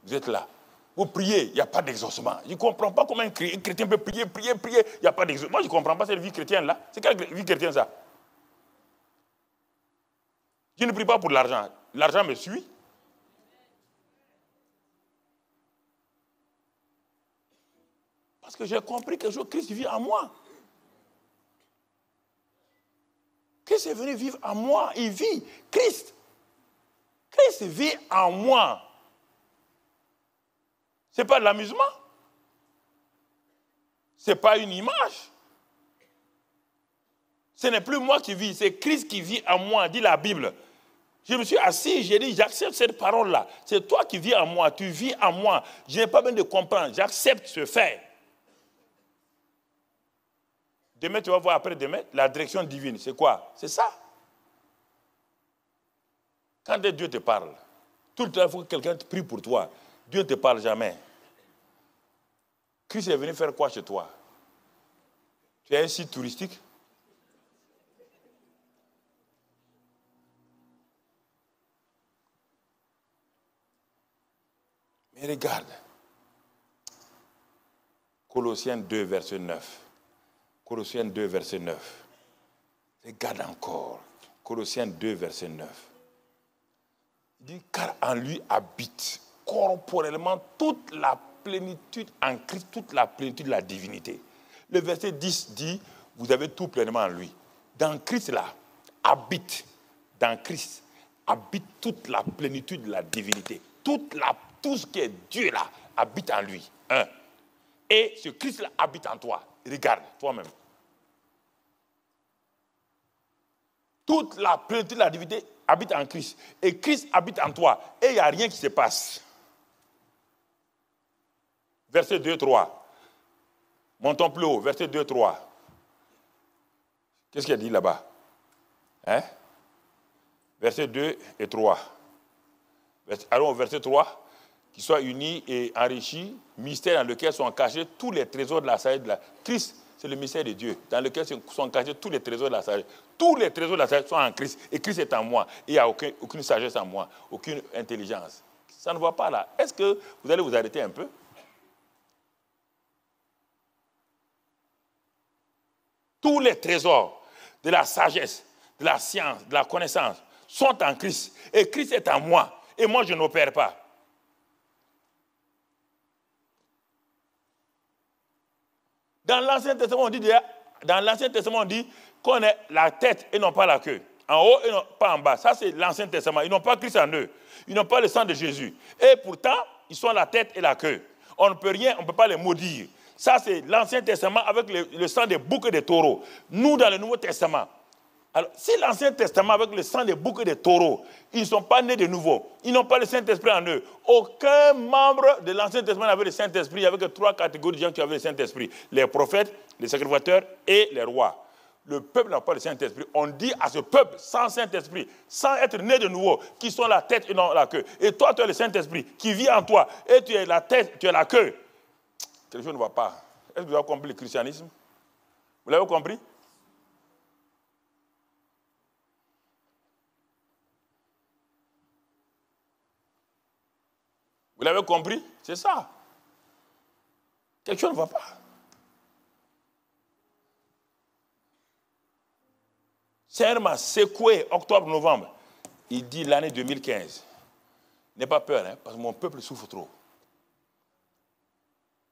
Vous êtes là. Vous priez, il n'y a pas d'exaucement. Je ne comprends pas comment un chrétien peut prier, il n'y a pas d'exaucement. Moi, je ne comprends pas cette vie chrétienne-là. C'est quelle vie chrétienne, ça? Je ne prie pas pour l'argent. L'argent me suit. Parce que j'ai compris que Christ vit en moi. Christ est venu vivre en moi. Il vit. Christ vit en moi. Ce n'est pas de l'amusement. Ce n'est pas une image. Ce n'est plus moi qui vis, c'est Christ qui vit en moi, dit la Bible. Je me suis assis, j'ai dit, j'accepte cette parole-là. C'est toi qui vis en moi, tu vis en moi. Je n'ai pas besoin de comprendre, j'accepte ce fait. Demain, tu vas voir après-demain, la direction divine, c'est quoi? C'est ça. Quand Dieu te parle, tout le temps, il faut que quelqu'un te prie pour toi. Dieu ne te parle jamais. Christ est venu faire quoi chez toi? Tu as un site touristique? Mais regarde. Colossiens 2, verset 9. Colossiens 2, verset 9. Regarde encore. Colossiens 2, verset 9. Il dit, car en lui habite corporellement toute la plénitude en Christ, toute la plénitude de la divinité. Le verset 10 dit, vous avez tout pleinement en lui. Dans Christ là, habite, dans Christ, habite toute la plénitude de la divinité. Tout ce qui est Dieu là, habite en lui. Un. Et ce Christ là habite en toi. Regarde, toi-même. Toute la plénitude de la divinité habite en Christ. Et Christ habite en toi. Et il n'y a rien qui se passe. Verset 2, 3. Montons plus haut. Verset 2, 3. Qu'est-ce qu'il a dit là-bas? Hein? Verset 2 et 3. Allons au verset 3. Qui soient unis et enrichis, mystère dans lequel sont cachés tous les trésors de la sagesse de la... Christ, c'est le mystère de Dieu, dans lequel sont cachés tous les trésors de la sagesse. Tous les trésors de la sagesse sont en Christ, et Christ est en moi. Et il n'y a aucune sagesse en moi, aucune intelligence. Ça ne va pas là. Est-ce que vous allez vous arrêter un peu? Tous les trésors de la sagesse, de la science, de la connaissance sont en Christ. Et Christ est en moi. Et moi, je n'opère pas. Dans l'Ancien Testament, on dit qu'on est la tête et non pas la queue. En haut et non pas en bas. Ça, c'est l'Ancien Testament. Ils n'ont pas Christ en eux. Ils n'ont pas le sang de Jésus. Et pourtant, ils sont la tête et la queue. On ne peut rien, on ne peut pas les maudire. Ça, c'est l'Ancien Testament avec le sang des boucs et des taureaux. Nous, dans le Nouveau Testament. Alors, si l'Ancien Testament avec le sang des boucs et des taureaux, ils ne sont pas nés de nouveau, ils n'ont pas le Saint-Esprit en eux. Aucun membre de l'Ancien Testament n'avait le Saint-Esprit. Il n'y avait que 3 catégories de gens qui avaient le Saint-Esprit. Les prophètes, les sacrificateurs et les rois. Le peuple n'a pas le Saint-Esprit. On dit à ce peuple sans Saint-Esprit, sans être né de nouveau, qui sont la tête et non la queue. Et toi, tu as le Saint-Esprit qui vit en toi. Et tu es la tête, tu es la queue. Quelque chose ne va pas. Est-ce que vous avez compris le christianisme? Vous l'avez compris? Vous l'avez compris? C'est ça. Quelque chose ne va pas. Seigneur m'a secoué octobre-novembre. Il dit l'année 2015. N'aie pas peur, hein, parce que mon peuple souffre trop.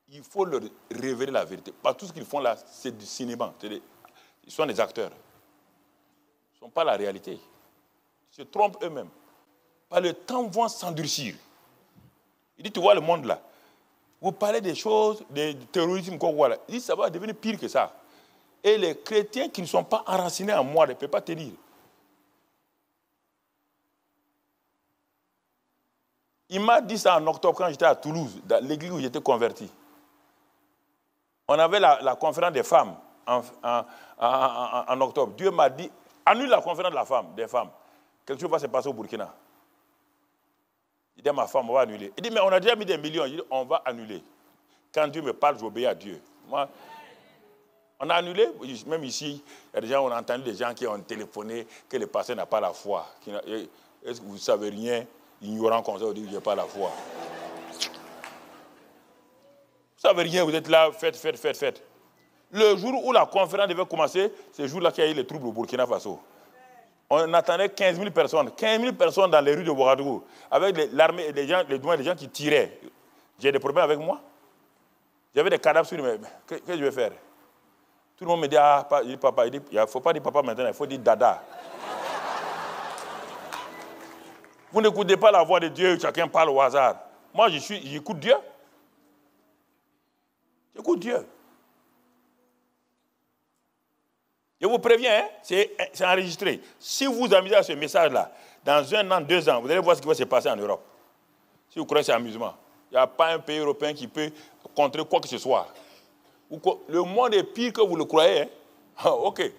Il faut leur révéler la vérité. Parce que tout ce qu'ils font là, c'est du cinéma. Ils sont des acteurs. Ils ne sont pas la réalité. Ils se trompent eux-mêmes. Par le temps vont s'endurcir. Il dit, tu vois le monde là. Vous parlez des choses, des terrorisme, quoi, voilà. Il dit, ça va devenir pire que ça. Et les chrétiens qui ne sont pas enracinés en moi ne peuvent pas tenir. Il m'a dit ça en octobre quand j'étais à Toulouse, dans l'église où j'étais converti. On avait la conférence des femmes en octobre. Dieu m'a dit, annule la conférence des femmes. Quelque chose va se passer au Burkina. Il dit à ma femme, on va annuler. Il dit, mais on a déjà mis des millions. Il dit, on va annuler. Quand Dieu me parle, j'obéis à Dieu. Moi, on a annulé. Même ici, il y a des gens, on a entendu des gens qui ont téléphoné que le pasteur n'a pas la foi. Est-ce que vous ne savez rien, ignorant comme ça, vous dites que je n'ai pas la foi. Vous ne savez rien, vous êtes là, faites. Le jour où la conférence devait commencer, c'est le jour-là qu'il y a eu les troubles au Burkina Faso. On attendait 15 000 personnes. 15 000 personnes dans les rues de Ouagadougou. Avec l'armée et les gens qui tiraient. J'ai des problèmes avec moi. J'avais des cadavres sur moi. Qu'est-ce que je vais faire? Tout le monde me dit, papa. Il ne faut pas dire papa maintenant, il faut dire dada. Vous n'écoutez pas la voix de Dieu, chacun parle au hasard. Moi, j'écoute Dieu. J'écoute Dieu. Je vous préviens, hein, c'est enregistré. Si vous vous amusez à ce message-là, dans 1 an, 2 ans, vous allez voir ce qui va se passer en Europe. Si vous croyez que c'est amusement, il n'y a pas un pays européen qui peut contrer quoi que ce soit. Le monde est pire que vous le croyez. Hein? Ok.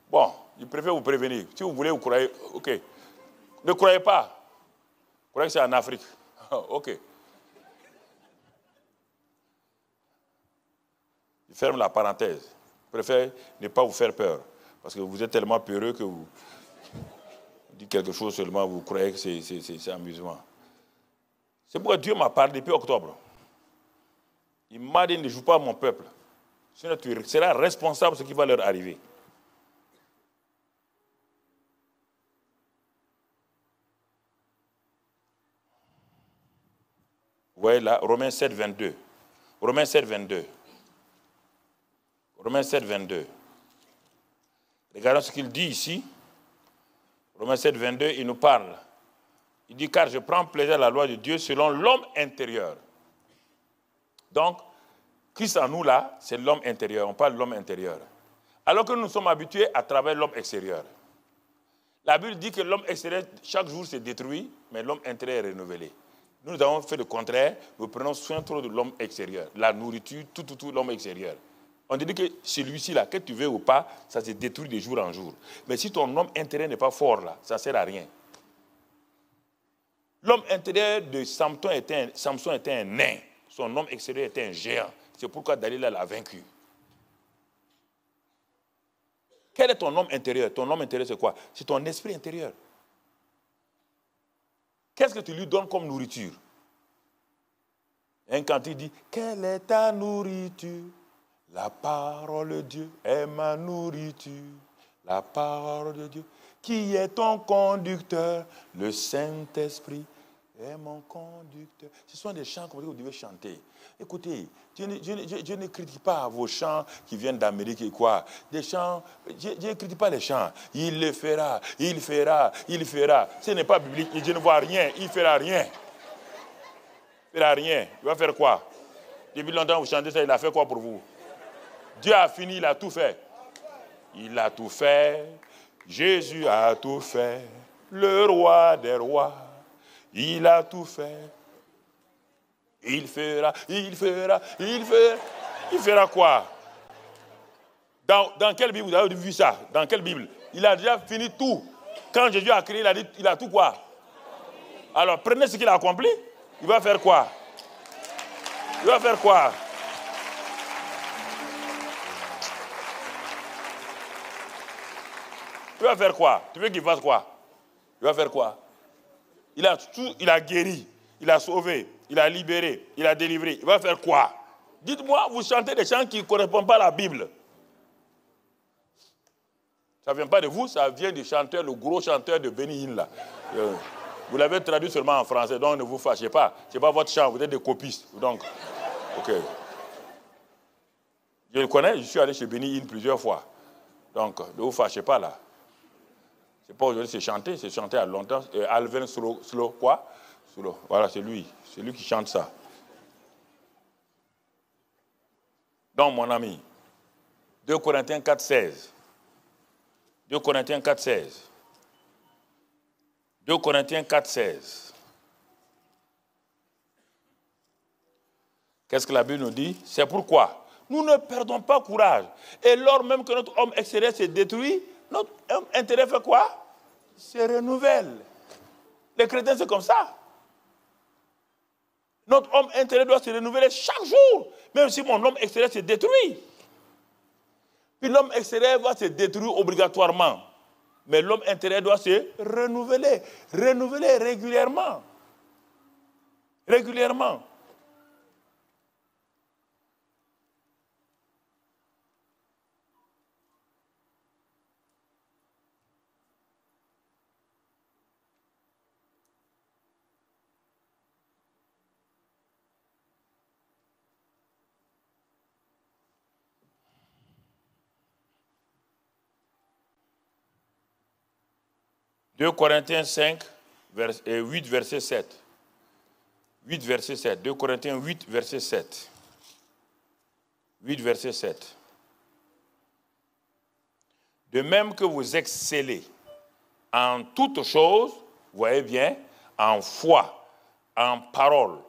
Bon, je préfère vous prévenir. Si vous voulez, vous croyez. Ok. Ne croyez pas. Vous croyez que c'est en Afrique. Ok. Je ferme la parenthèse. Je préfère ne pas vous faire peur. Parce que vous êtes tellement peureux que vous dites quelque chose seulement, vous croyez que c'est amusement. C'est pourquoi Dieu m'a parlé depuis octobre. Il m'a dit, ne joue pas à mon peuple. Sinon, tu seras responsable de ce qui va leur arriver. Vous voyez là, Romains 7, 22. Romains 7, 22. Romains 7, 22. Regardons ce qu'il dit ici. Romains 7, 22, il nous parle. Il dit, car je prends plaisir à la loi de Dieu selon l'homme intérieur. Donc, Christ en nous là, c'est l'homme intérieur. On parle de l'homme intérieur. Alors que nous sommes habitués à travers l'homme extérieur. La Bible dit que l'homme extérieur, chaque jour, se détruit, mais l'homme intérieur est renouvelé. Nous avons fait le contraire. Nous prenons soin trop de l'homme extérieur. La nourriture, tout, l'homme extérieur. On dit que celui-ci là, que tu veux ou pas, ça se détruit de jour en jour. Mais si ton homme intérieur n'est pas fort là, ça ne sert à rien. L'homme intérieur de Samson était un nain. Son homme extérieur était un géant. C'est pourquoi Dalila l'a vaincu. Quel est ton homme intérieur? Ton homme intérieur, c'est quoi? C'est ton esprit intérieur. Qu'est-ce que tu lui donnes comme nourriture? Un cantique dit, quelle est ta nourriture? La parole de Dieu est ma nourriture. La parole de Dieu. Qui est ton conducteur? Le Saint-Esprit est mon conducteur. Ce sont des chants que vous devez chanter. Écoutez, je ne critique pas vos chants qui viennent d'Amérique et quoi. Des chants, je ne critique pas les chants. Il le fera, il fera, il fera. Ce n'est pas biblique. Je ne vois rien. Il ne fera rien. Il ne fera rien. Il va faire quoi? Depuis longtemps, vous chantez ça, il a fait quoi pour vous? Dieu a fini, il a tout fait. Il a tout fait. Jésus a tout fait. Le roi des rois. Il a tout fait. Il fera, il fera, il fera. Il fera quoi? Dans quelle Bible vous avez vu ça? Dans quelle Bible? Il a déjà fini tout. Quand Jésus a créé, il a dit, il a tout quoi? Alors prenez ce qu'il a accompli. Il va faire quoi? Il va faire quoi? Il va faire quoi? Tu veux qu'il fasse quoi? Il va faire quoi? Il a guéri, il a sauvé, il a libéré, il a délivré. Il va faire quoi? Dites-moi, vous chantez des chants qui ne correspondent pas à la Bible. Ça ne vient pas de vous, ça vient du chanteur, le gros chanteur de Benny Hinn là. Vous l'avez traduit seulement en français, donc ne vous fâchez pas. Ce n'est pas votre chant, vous êtes des copistes. Donc, ok. Je le connais, je suis allé chez Benny Hinn plusieurs fois. Donc, ne vous fâchez pas là. C'est pas aujourd'hui, c'est chanté à longtemps. Alvin Slow, quoi? Slow. Voilà, c'est lui qui chante ça. Donc, mon ami, 2 Corinthiens 4, 16. 2 Corinthiens 4, 16. 2 Corinthiens 4, 16. Qu'est-ce que la Bible nous dit? C'est pourquoi nous ne perdons pas courage. Et lors même que notre homme extérieur s'est détruit, notre homme intérieur fait quoi? Se renouvelle. Les chrétiens, c'est comme ça. Notre homme intérieur doit se renouveler chaque jour, même si mon homme extérieur se détruit. Puis l'homme extérieur va se détruire obligatoirement. Mais l'homme intérieur doit se renouveler. Renouveler régulièrement. Régulièrement. « 2 Corinthiens 5, 8, verset 7. 8, verset 7. 2 Corinthiens 8, verset 7. 8, verset 7. de même que vous excellez en toutes choses, vous voyez bien, en foi, en parole,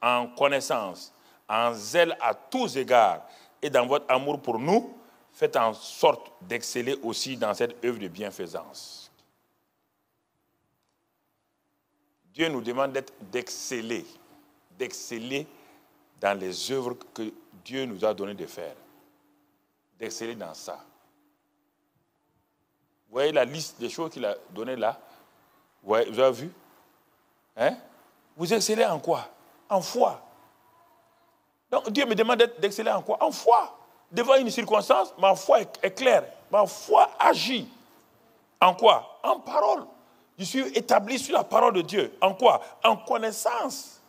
en connaissance, en zèle à tous égards et dans votre amour pour nous, faites en sorte d'exceller aussi dans cette œuvre de bienfaisance. Dieu nous demande d'exceller dans les œuvres que Dieu nous a donné de faire. D'exceller dans ça. Vous voyez la liste des choses qu'il a données là? Vous avez vu? Hein? Vous excellez en quoi? En foi. Donc Dieu me demande d'exceller en quoi? En foi. Devant une circonstance, ma foi est claire. Ma foi agit. En quoi? En parole. Je suis établi sur la parole de Dieu. En quoi? En connaissance.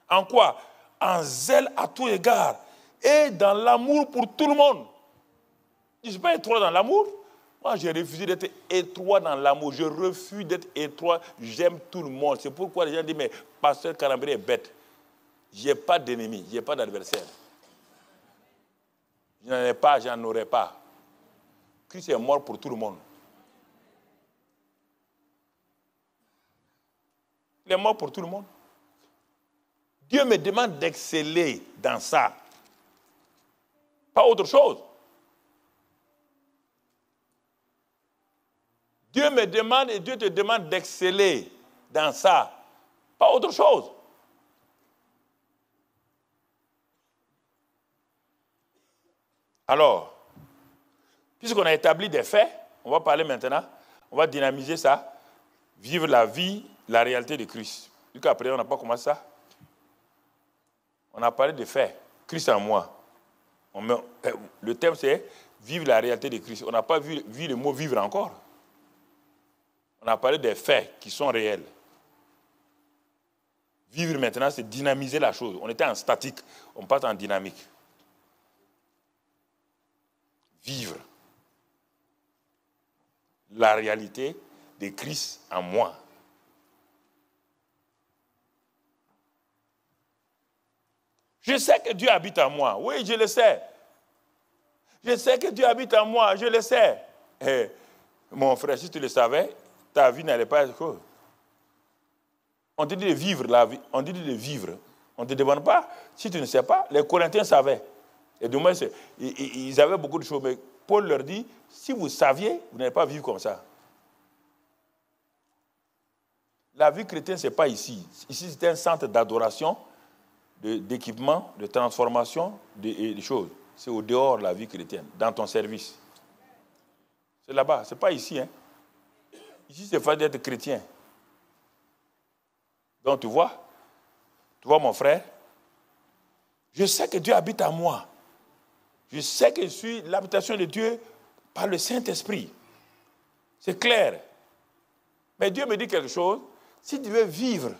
En quoi? En zèle à tout égard. Et dans l'amour pour tout le monde. Je ne suis pas étroit dans l'amour. Moi, j'ai refusé d'être étroit dans l'amour. Je refuse d'être étroit. J'aime tout le monde. C'est pourquoi les gens disent, mais pasteur Karambéré est bête. Je n'ai pas d'ennemi, je n'ai pas d'adversaire. Je n'en ai pas, je n'en aurai pas. Christ est mort pour tout le monde. Il est mort pour tout le monde. Dieu me demande d'exceller dans ça. Pas autre chose. Dieu me demande et Dieu te demande d'exceller dans ça. Pas autre chose. Alors, puisqu'on a établi des faits, on va parler maintenant, on va dynamiser ça, vivre la vie, la réalité de Christ. Jusqu'après, on n'a pas commencé ça. On a parlé des faits, Christ en moi. Le thème c'est vivre la réalité de Christ. On n'a pas vu le mot vivre encore. On a parlé des faits qui sont réels. Vivre maintenant, c'est dynamiser la chose. On était en statique, on passe en dynamique. Vivre la réalité de Christ en moi. Je sais que Dieu habite en moi. Oui, je le sais. Je sais que Dieu habite en moi. Je le sais. Et mon frère, si tu le savais, ta vie n'allait pas être cool. On te dit de vivre la vie. On te dit de vivre. On ne te demande pas. Si tu ne sais pas, les Corinthiens savaient. Et du moins, ils avaient beaucoup de choses. Mais Paul leur dit, si vous saviez, vous n'allez pas vivre comme ça. La vie chrétienne, ce n'est pas ici. Ici, c'est un centre d'adoration, d'équipement, de transformation, de choses. C'est au dehors de la vie chrétienne, dans ton service. C'est là-bas, ce n'est pas ici. Hein. Ici, c'est facile d'être chrétien. Donc, tu vois mon frère, je sais que Dieu habite en moi. Je sais que je suis l'habitation de Dieu par le Saint-Esprit. C'est clair. Mais Dieu me dit quelque chose. Si tu veux vivre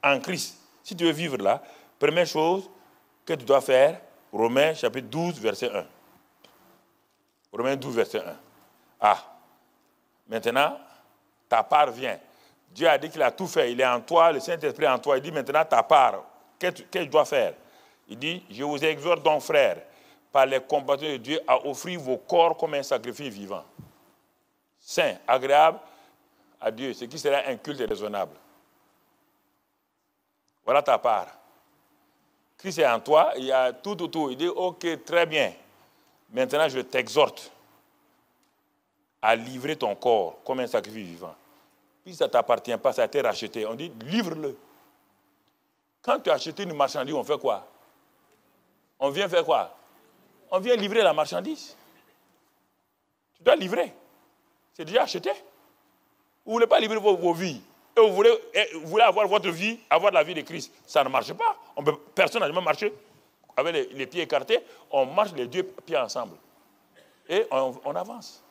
en Christ, si tu veux vivre là, première chose que tu dois faire, Romains chapitre 12, verset 1. Romains 12, verset 1. Ah, maintenant, ta part vient. Dieu a dit qu'il a tout fait. Il est en toi, le Saint-Esprit est en toi. Il dit maintenant ta part. Qu'est-ce que je dois faire? Il dit, je vous exhorte donc, frères, par les compassions de Dieu, à offrir vos corps comme un sacrifice vivant, saint, agréable à Dieu, ce qui sera un culte raisonnable. Voilà ta part. Christ est en toi, il y a tout autour. Il dit, ok, très bien. Maintenant, je t'exhorte à livrer ton corps comme un sacrifice vivant. Puis ça ne t'appartient pas, ça a été racheté. On dit, livre-le. Quand tu as acheté une marchandise, on fait quoi? On vient faire quoi? On vient livrer la marchandise. Tu dois livrer. C'est déjà acheté. Vous ne voulez pas livrer vos vies. Et vous voulez avoir votre vie, avoir la vie de Christ. Ça ne marche pas. Personne n'a jamais marché avec les pieds écartés. On marche les deux pieds ensemble. Et on avance.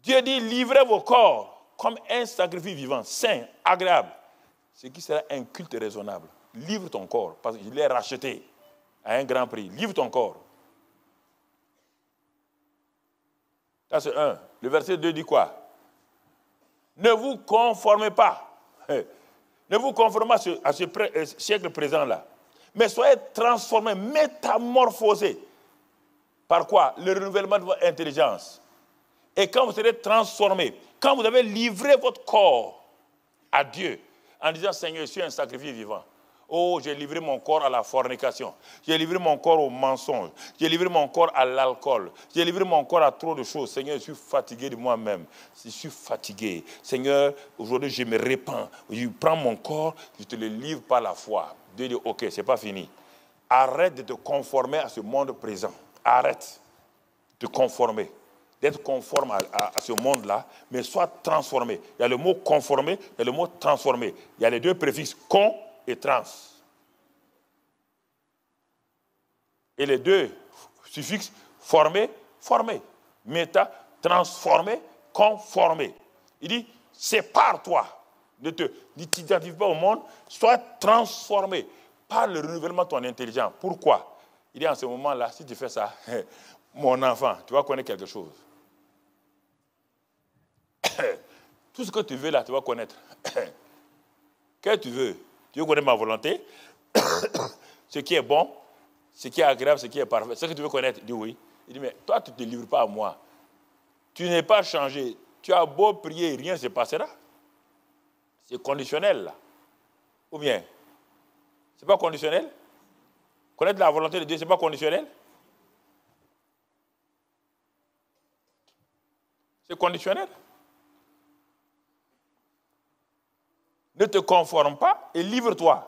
Dieu dit, livrez vos corps comme un sacrifice vivant, saint, agréable. Ce qui sera un culte raisonnable. Livre ton corps, parce qu'il est racheté à un grand prix. Livre ton corps. Ça, c'est 1. Le verset 2 dit quoi? Ne vous conformez pas. Ne vous conformez pas à ce siècle présent-là. Mais soyez transformés, métamorphosés. Par quoi? Le renouvellement de votre intelligence. Et quand vous serez transformé, quand vous avez livré votre corps à Dieu, en disant, Seigneur, je suis un sacrifice vivant. Oh, j'ai livré mon corps à la fornication. J'ai livré mon corps au mensonge. J'ai livré mon corps à l'alcool. J'ai livré mon corps à trop de choses. Seigneur, je suis fatigué de moi-même. Je suis fatigué. Seigneur, aujourd'hui, je me répands. Je prends mon corps, je te le livre par la foi. Dieu dit, ok, c'est pas fini. Arrête de te conformer à ce monde présent. Arrête de te conformer. D'être conforme à ce monde-là, mais sois transformé. Il y a le mot conformer, il y a le mot transformer. Il y a les deux préfixes, con et trans. Et les deux suffixes, former, former. Méta, transformer, conformer. Il dit, sépare-toi. Ne t'identifie pas au monde, sois transformé par le renouvellement de ton intelligence. Pourquoi? Il dit, en ce moment-là, si tu fais ça, mon enfant, tu vas connaître quelque chose. Tout ce que tu veux là, tu vas connaître. Qu'est-ce que tu veux? Tu veux connaître ma volonté, ce qui est bon, ce qui est agréable, ce qui est parfait. Ce que tu veux connaître, il dit oui. Il dit, mais toi, tu ne te livres pas à moi. Tu n'es pas changé. Tu as beau prier, rien ne se passera. C'est conditionnel, là. Ou bien, ce n'est pas conditionnel? Connaître la volonté de Dieu, ce n'est pas conditionnel? C'est conditionnel. Ne te conforme pas et livre-toi.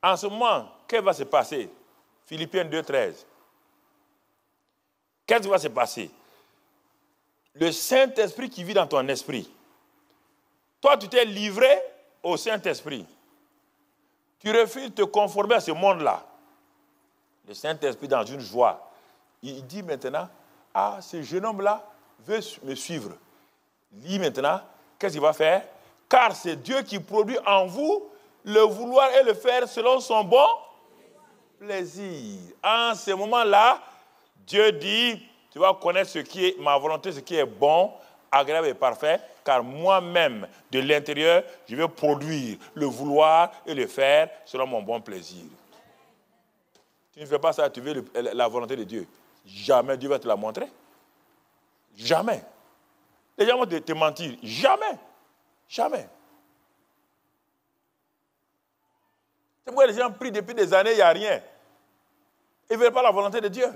En ce moment, qu'est-ce qui va se passer? Philippiens 2,13. Qu'est-ce qui va se passer? Le Saint-Esprit qui vit dans ton esprit. Toi, tu t'es livré au Saint-Esprit. Tu refuses de te conformer à ce monde-là. Le Saint-Esprit, dans une joie, il dit maintenant, ah, ce jeune homme-là veut me suivre. Lis maintenant, qu'est-ce qu'il va faire? Car c'est Dieu qui produit en vous le vouloir et le faire selon son bon plaisir. En ce moment-là, Dieu dit, tu vas connaître ce qui est ma volonté, ce qui est bon, agréable et parfait, car moi-même, de l'intérieur, je vais produire le vouloir et le faire selon mon bon plaisir. Tu ne fais pas ça, tu veux la volonté de Dieu. Jamais Dieu va te la montrer. Jamais. Les gens vont te mentir. Jamais. Jamais. C'est pourquoi les gens prient depuis des années, il n'y a rien. Ils ne veulent pas la volonté de Dieu.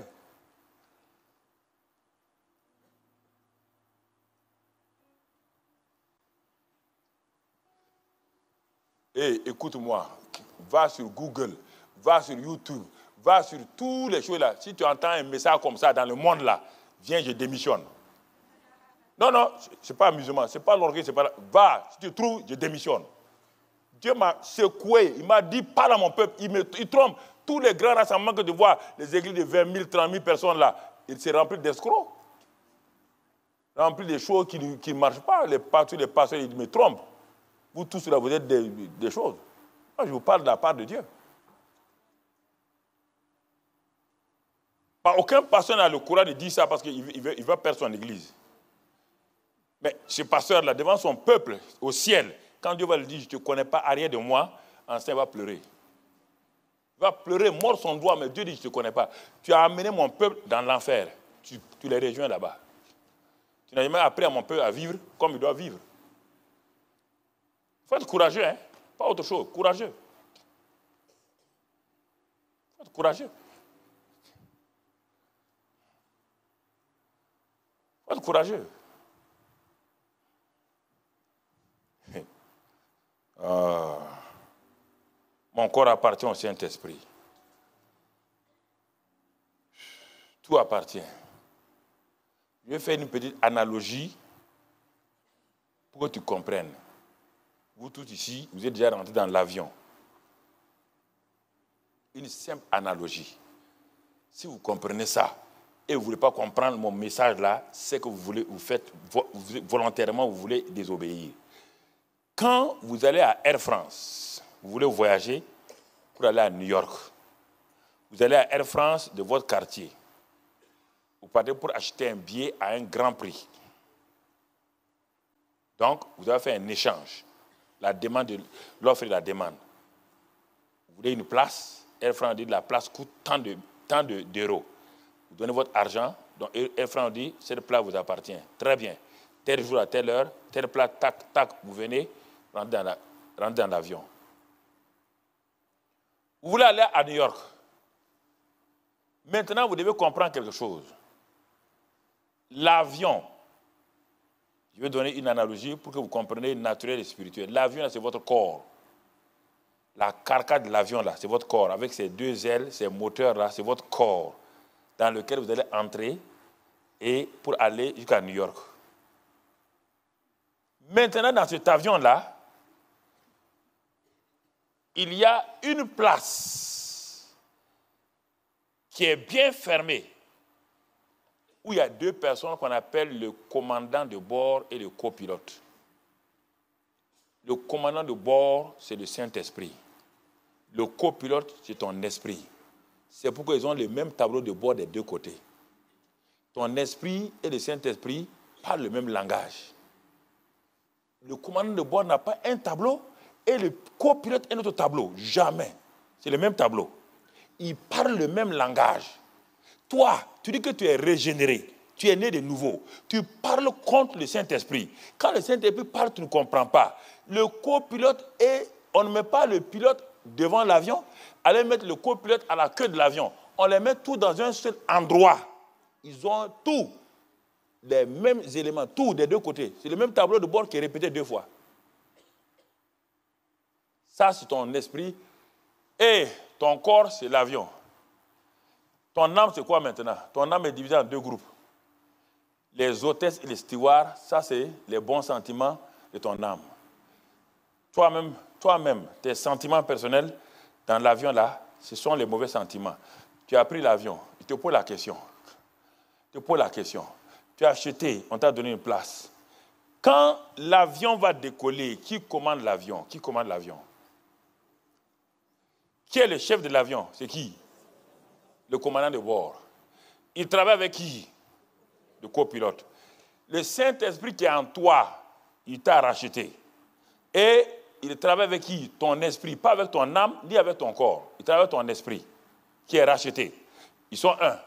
Et écoute-moi, va sur Google, va sur YouTube, va sur toutes les choses là. Si tu entends un message comme ça dans le monde là, viens, je démissionne. Non, non, ce n'est pas amusement, ce n'est pas l'orgueil, c'est pas... Va, si tu trouves, je démissionne. Dieu m'a secoué, il m'a dit, parle à mon peuple, il trompe. Tous les grands rassemblements que tu vois, les églises de 20 000, 30 000 personnes là, ils se remplissent d'escrocs. Remplis des choses qui ne marchent pas. Les pasteurs, ils me trompent. Vous tous là, vous êtes des choses. Moi, je vous parle de la part de Dieu. Aucun pasteur n'a le courage de dire ça parce qu'il veut perdre son église. Mais ce pasteur-là, devant son peuple, au ciel, quand Dieu va lui dire, je ne te connais pas, arrière de moi, il va pleurer. Il va pleurer, mord son doigt, mais Dieu dit, je ne te connais pas. Tu as amené mon peuple dans l'enfer. Tu les rejoins là-bas. Tu n'as jamais appris à mon peuple à vivre comme il doit vivre. Il faut être courageux, hein? Pas autre chose, courageux. Il faut être courageux. Il faut être courageux. Mon corps appartient au Saint-Esprit. Tout appartient. Je vais faire une petite analogie pour que tu comprennes. Vous tous ici, vous êtes déjà rentrés dans l'avion. Une simple analogie. Si vous comprenez ça et vous ne voulez pas comprendre mon message là, c'est que vous faites volontairement, vous voulez désobéir. Quand vous allez à Air France, vous voulez voyager pour aller à New York. Vous allez à Air France de votre quartier. Vous partez pour acheter un billet à un grand prix. Donc, vous avez fait un échange. La demande, l'offre et la demande. Vous voulez une place, Air France dit que la place coûte tant d'euros. vous donnez votre argent, donc un franc dit, cette plat vous appartient. Très bien. Tel jour à telle heure, tel plat, tac, tac, vous venez, rentrez dans l'avion. Vous voulez aller à New York. Maintenant, vous devez comprendre quelque chose. L'avion, je vais donner une analogie pour que vous compreniez naturel et spirituel. L'avion, c'est votre corps. La carcasse de l'avion, là, c'est votre corps. Avec ses deux ailes, ses moteurs-là, c'est votre corps dans lequel vous allez entrer et pour aller jusqu'à New York. Maintenant, dans cet avion-là, il y a une place qui est bien fermée, où il y a deux personnes qu'on appelle le commandant de bord et le copilote. Le commandant de bord, c'est le Saint-Esprit. Le copilote, c'est ton esprit. C'est pourquoi ils ont le même tableau de bord des deux côtés. Ton esprit et le Saint-Esprit parlent le même langage. Le commandant de bord n'a pas un tableau et le copilote un autre tableau. Jamais. C'est le même tableau. Ils parlent le même langage. Toi, tu dis que tu es régénéré. Tu es né de nouveau. Tu parles contre le Saint-Esprit. Quand le Saint-Esprit parle, tu ne comprends pas. Le copilote, on ne met pas le pilote devant l'avion, allez mettre le copilote à la queue de l'avion. On les met tous dans un seul endroit. Ils ont tous les mêmes éléments, tous des deux côtés. C'est le même tableau de bord qui est répété deux fois. Ça, c'est ton esprit. Et ton corps, c'est l'avion. Ton âme, c'est quoi maintenant? Ton âme est divisée en deux groupes. Les hôtesses et les stewards, ça, c'est les bons sentiments de ton âme. Toi-même, tes sentiments personnels dans l'avion, là, ce sont les mauvais sentiments. Tu as pris l'avion, il te pose la question. Tu as acheté, on t'a donné une place. Quand l'avion va décoller, qui commande l'avion? Qui est le chef de l'avion? C'est qui? Le commandant de bord. Il travaille avec qui? Le copilote. Le Saint-Esprit qui est en toi, il t'a racheté. Et il travaille avec qui? Ton esprit. Pas avec ton âme, ni avec ton corps. Il travaille avec ton esprit, qui est racheté. Ils sont un.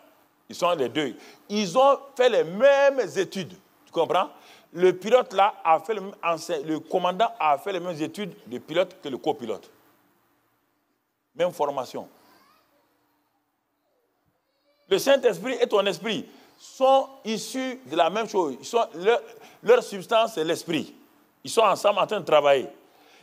Ils sont les deux. Ils ont fait les mêmes études. Tu comprends? Le pilote là a fait le commandant a fait les mêmes études de pilote que le copilote. Même formation. Le Saint-Esprit et ton esprit sont issus de la même chose. Leur substance, c'est l'esprit. Ils sont ensemble en train de travailler.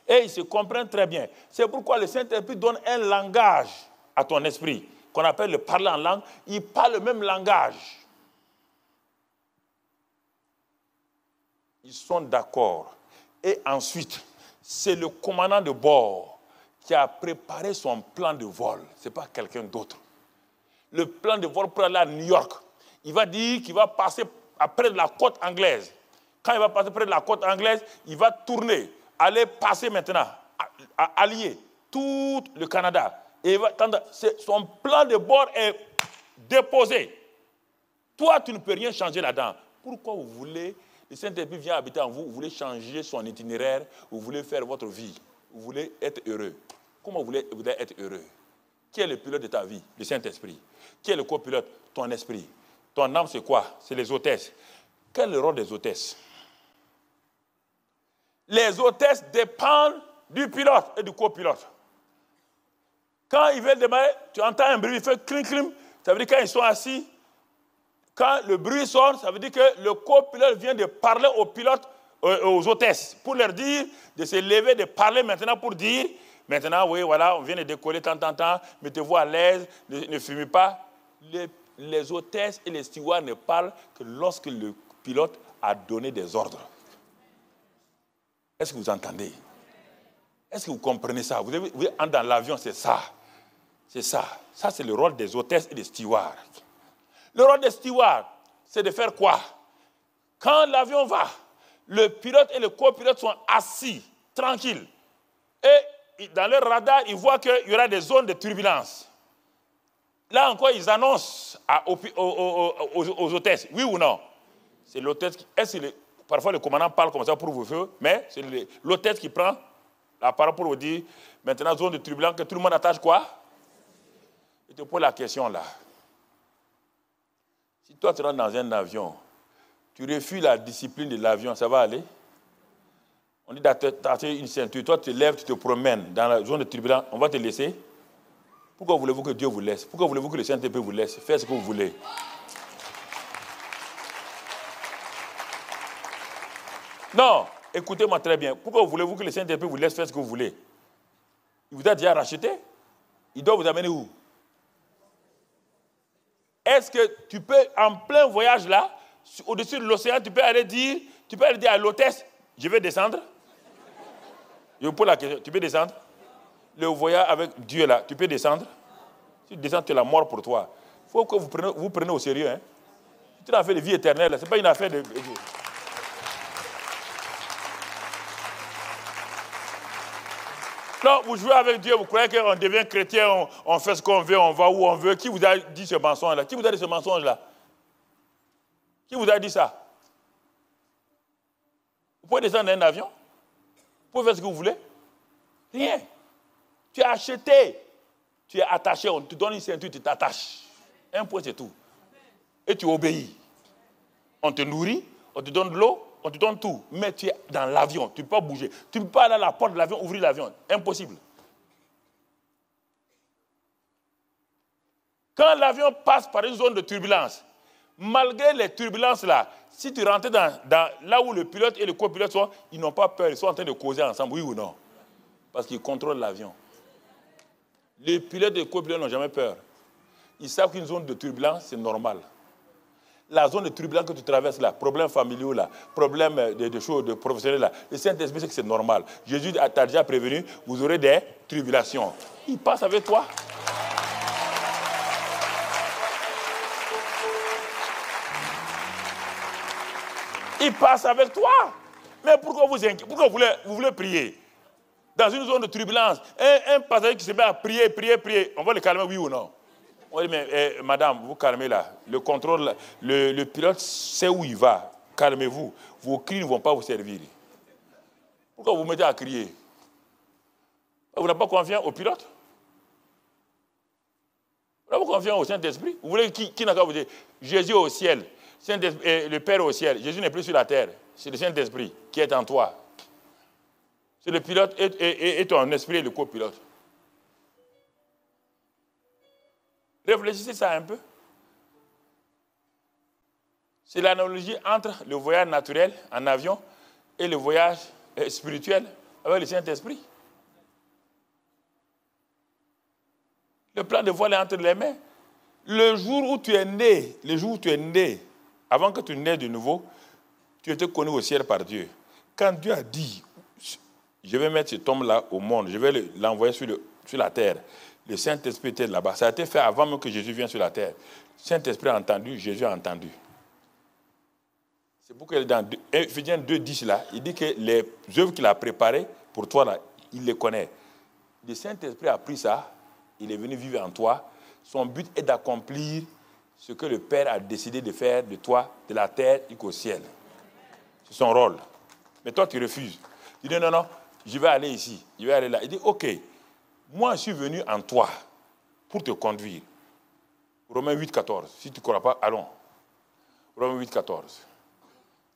Et ils se comprennent très bien. C'est pourquoi le Saint-Esprit donne un langage à ton esprit, qu'on appelle le parler en langue. Ils parlent le même langage. Ils sont d'accord. Et ensuite, c'est le commandant de bord qui a préparé son plan de vol. Ce n'est pas quelqu'un d'autre. Le plan de vol pour aller à New York, il va dire qu'il va passer près de la côte anglaise. Quand il va passer près de la côte anglaise, il va tourner, aller passer maintenant, à allier tout le Canada. Et son plan de bord est déposé. Toi, tu ne peux rien changer là-dedans. Pourquoi vous voulez, le Saint-Esprit vient habiter en vous, vous voulez changer son itinéraire, vous voulez faire votre vie, vous voulez être heureux. Comment vous voulez être heureux? Qui est le pilote de ta vie? Le Saint-Esprit. Qui est le copilote? Ton esprit. Ton âme, c'est quoi? C'est les hôtesses. Quel est le rôle des hôtesses? Les hôtesses dépendent du pilote et du copilote. Quand ils veulent démarrer, tu entends un bruit, il fait clim, clim. Ça veut dire quand ils sont assis, quand le bruit sonne, ça veut dire que le copilote vient de parler aux pilotes, aux hôtesses, pour leur dire de se lever, de parler maintenant pour dire, maintenant, oui, voilà, on vient de décoller tant, mettez-vous à l'aise, ne fumez pas. Les hôtesses et les stewards ne parlent que lorsque le pilote a donné des ordres. Est-ce que vous entendez? Est-ce que vous comprenez ça? Vous êtes dans l'avion, c'est ça. C'est ça. Ça, c'est le rôle des hôtesses et des stewards. Le rôle des stewards, c'est de faire quoi? Quand l'avion va, le pilote et le copilote sont assis, tranquilles. Et dans leur radar, ils voient qu'il y aura des zones de turbulence. Là encore, ils annoncent aux hôtesses, oui ou non? C'est l'hôtesse qui... Parfois, le commandant parle comme ça pour vous faire, mais c'est l'hôtesse qui prend la parole pour vous dire, maintenant, zone de turbulence, que tout le monde attache quoi? Il te pose la question là. Si toi tu rentres dans un avion, tu refuses la discipline de l'avion, ça va aller? On dit d'attacher une ceinture, toi tu te lèves, tu te promènes dans la zone de turbulence, on va te laisser? Pourquoi voulez-vous que Dieu vous laisse? Pourquoi voulez-vous que le Saint-Esprit vous laisse? Faites ce que vous voulez. Non, écoutez-moi très bien. Pourquoi voulez-vous que le Saint-Esprit vous laisse faire ce que vous voulez? Il vous a déjà racheté. Il doit vous amener où? Est-ce que tu peux, en plein voyage là, au-dessus de l'océan, tu peux aller dire à l'hôtesse, je vais descendre? Je vous pose la question, tu peux descendre? Le voyage avec Dieu là, tu peux descendre? Si tu descends, tu es la mort pour toi. Il faut que vous preniez au sérieux. Hein? C'est une affaire de vie éternelle, ce n'est pas une affaire de... Non, vous jouez avec Dieu, vous croyez qu'on devient chrétien, on fait ce qu'on veut, on va où on veut. Qui vous a dit ce mensonge-là? Qui vous a dit ce mensonge-là? Qui vous a dit ça? Vous pouvez descendre dans un avion? Vous pouvez faire ce que vous voulez? Rien. Tu es acheté. Tu es attaché. On te donne une ceinture, tu t'attaches. Un point, c'est tout. Et tu obéis. On te nourrit, on te donne de l'eau, on te donne tout. Mais tu es dans l'avion, tu ne peux pas bouger. Tu ne peux pas aller à la porte de l'avion, ouvrir l'avion. Impossible. Quand l'avion passe par une zone de turbulence, malgré les turbulences là, si tu rentres dans là où le pilote et le copilote sont, ils n'ont pas peur, ils sont en train de causer ensemble, oui ou non? Parce qu'ils contrôlent l'avion. Les pilotes et le copilote n'ont jamais peur. Ils savent qu'une zone de turbulence, c'est normal. La zone de turbulence que tu traverses là, problèmes familiaux là, problèmes de choses de professionnels là, le Saint-Esprit sait que c'est normal. Jésus t'a déjà prévenu, vous aurez des tribulations. Il passe avec toi. Il passe avec toi. Mais pourquoi vous inquiétez? Pourquoi vous voulez prier? Dans une zone de turbulence, un passager qui se met à prier, on va le calmer, oui ou non? On dit, mais madame, vous calmez là. Le contrôle, le pilote sait où il va. Calmez-vous. Vos cris ne vont pas vous servir. Pourquoi vous vous mettez à crier? Vous n'avez pas confiance au pilote? Vous n'avez pas confiance au Saint-Esprit? Vous voulez qui n'a qu'à vous dire? Jésus est au ciel. Le Père est au ciel. Jésus n'est plus sur la terre. C'est le Saint-Esprit qui est en toi. C'est le pilote et ton esprit et le copilote. Réfléchissez ça un peu. C'est l'analogie entre le voyage naturel en avion et le voyage spirituel avec le Saint-Esprit. Le plan de vol est entre les mains. Le jour où tu es né, avant que tu naies de nouveau, tu étais connu au ciel par Dieu. Quand Dieu a dit, je vais mettre cet homme-là au monde, je vais l'envoyer sur la terre, le Saint-Esprit était là-bas. Ça a été fait avant même que Jésus vienne sur la terre. Le Saint-Esprit a entendu, Jésus a entendu. C'est pourquoi dans Ephésiens 2:10 là, il dit que les œuvres qu'il a préparées pour toi là, il les connaît. Le Saint-Esprit a pris ça, il est venu vivre en toi. Son but est d'accomplir ce que le Père a décidé de faire de toi, de la terre jusqu'au ciel. C'est son rôle. Mais toi, tu refuses. Tu dis non, je vais aller ici, je vais aller là. Il dit ok, moi je suis venu en toi pour te conduire. Romains 8:14. Si tu ne crois pas, allons. Romains 8:14.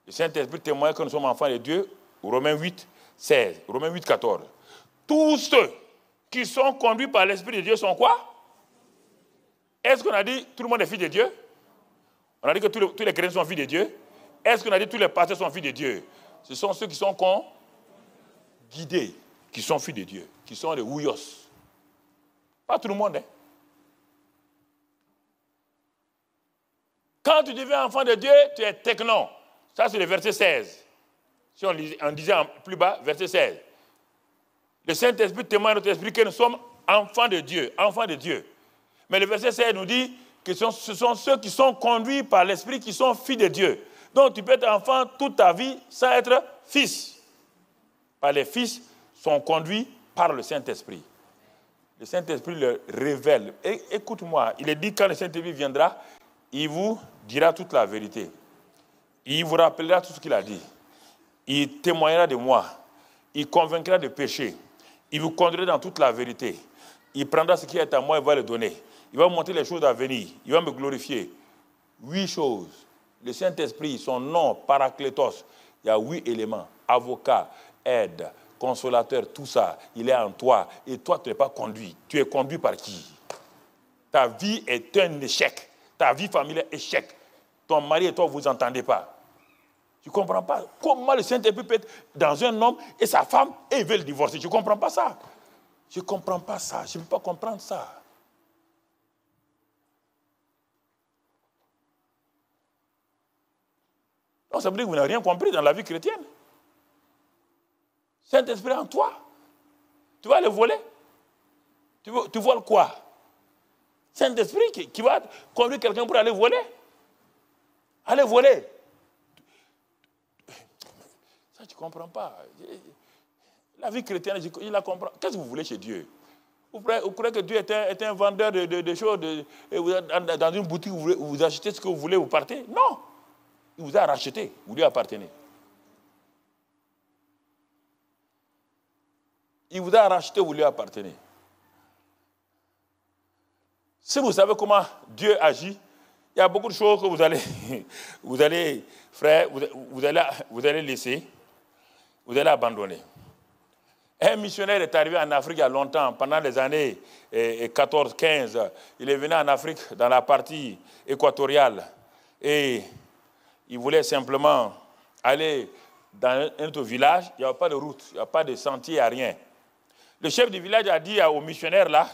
Le Saint-Esprit témoigne que nous sommes enfants de Dieu. Romains 8:16. Romains 8:14. Tous ceux qui sont conduits par l'Esprit de Dieu sont quoi? Est-ce qu'on a dit tout le monde est fils de Dieu? On a dit que tous les chrétiens sont fils de Dieu? Est-ce qu'on a dit tous les pasteurs sont fils de Dieu? Ce sont ceux qui sont guidés, qui sont fils de Dieu, qui sont les ouyos. Pas tout le monde, hein? Quand tu deviens enfant de Dieu, tu es technon. Ça, c'est le verset 16. Si on disait plus bas, verset 16. Le Saint-Esprit témoigne à notre esprit que nous sommes enfants de Dieu, enfants de Dieu. Mais le verset 16 nous dit que ce sont ceux qui sont conduits par l'Esprit qui sont fils de Dieu. Donc tu peux être enfant toute ta vie sans être fils. Par les fils sont conduits par le Saint-Esprit. Le Saint-Esprit le révèle. Et écoute-moi, il est dit quand le Saint-Esprit viendra, il vous dira toute la vérité. Il vous rappellera tout ce qu'il a dit. Il témoignera de moi. Il convaincra de péché. Il vous conduira dans toute la vérité. Il prendra ce qui est à moi et va le donner. Il va me montrer les choses à venir. Il va me glorifier. 8 choses. Le Saint-Esprit, son nom, Paraclétos, il y a 8 éléments. Avocat, aide, consolateur, tout ça, il est en toi. Et toi, tu n'es pas conduit. Tu es conduit par qui? Ta vie est un échec. Ta vie familiale est échec. Ton mari et toi, vous ne vous entendez pas. Tu ne comprends pas comment le Saint-Esprit peut être dans un homme et sa femme et ils veulent divorcer. Je ne comprends pas ça. Je ne comprends pas ça. Je ne peux pas comprendre ça. Donc, ça veut dire que vous n'avez rien compris dans la vie chrétienne. Saint-Esprit en toi. Tu vas le voler. Tu voles quoi? Saint-Esprit qui va conduire quelqu'un pour aller voler. Aller voler. Ça, tu ne comprends pas. La vie chrétienne, je la comprends. Qu'est-ce que vous voulez chez Dieu? Vous croyez que Dieu est un vendeur de choses et vous êtes dans une boutique, vous achetez ce que vous voulez, vous partez? Non. Il vous a racheté, vous lui appartenez. Il vous a racheté, vous lui appartenez. Si vous savez comment Dieu agit, il y a beaucoup de choses que vous allez, frère, vous allez laisser, vous allez abandonner. Un missionnaire est arrivé en Afrique il y a longtemps, pendant les années 14-15. Il est venu en Afrique, dans la partie équatoriale. Et il voulait simplement aller dans un autre village. Il n'y avait pas de route, il n'y avait pas de sentier, il n'y a rien. Le chef du village a dit aux missionnaires là,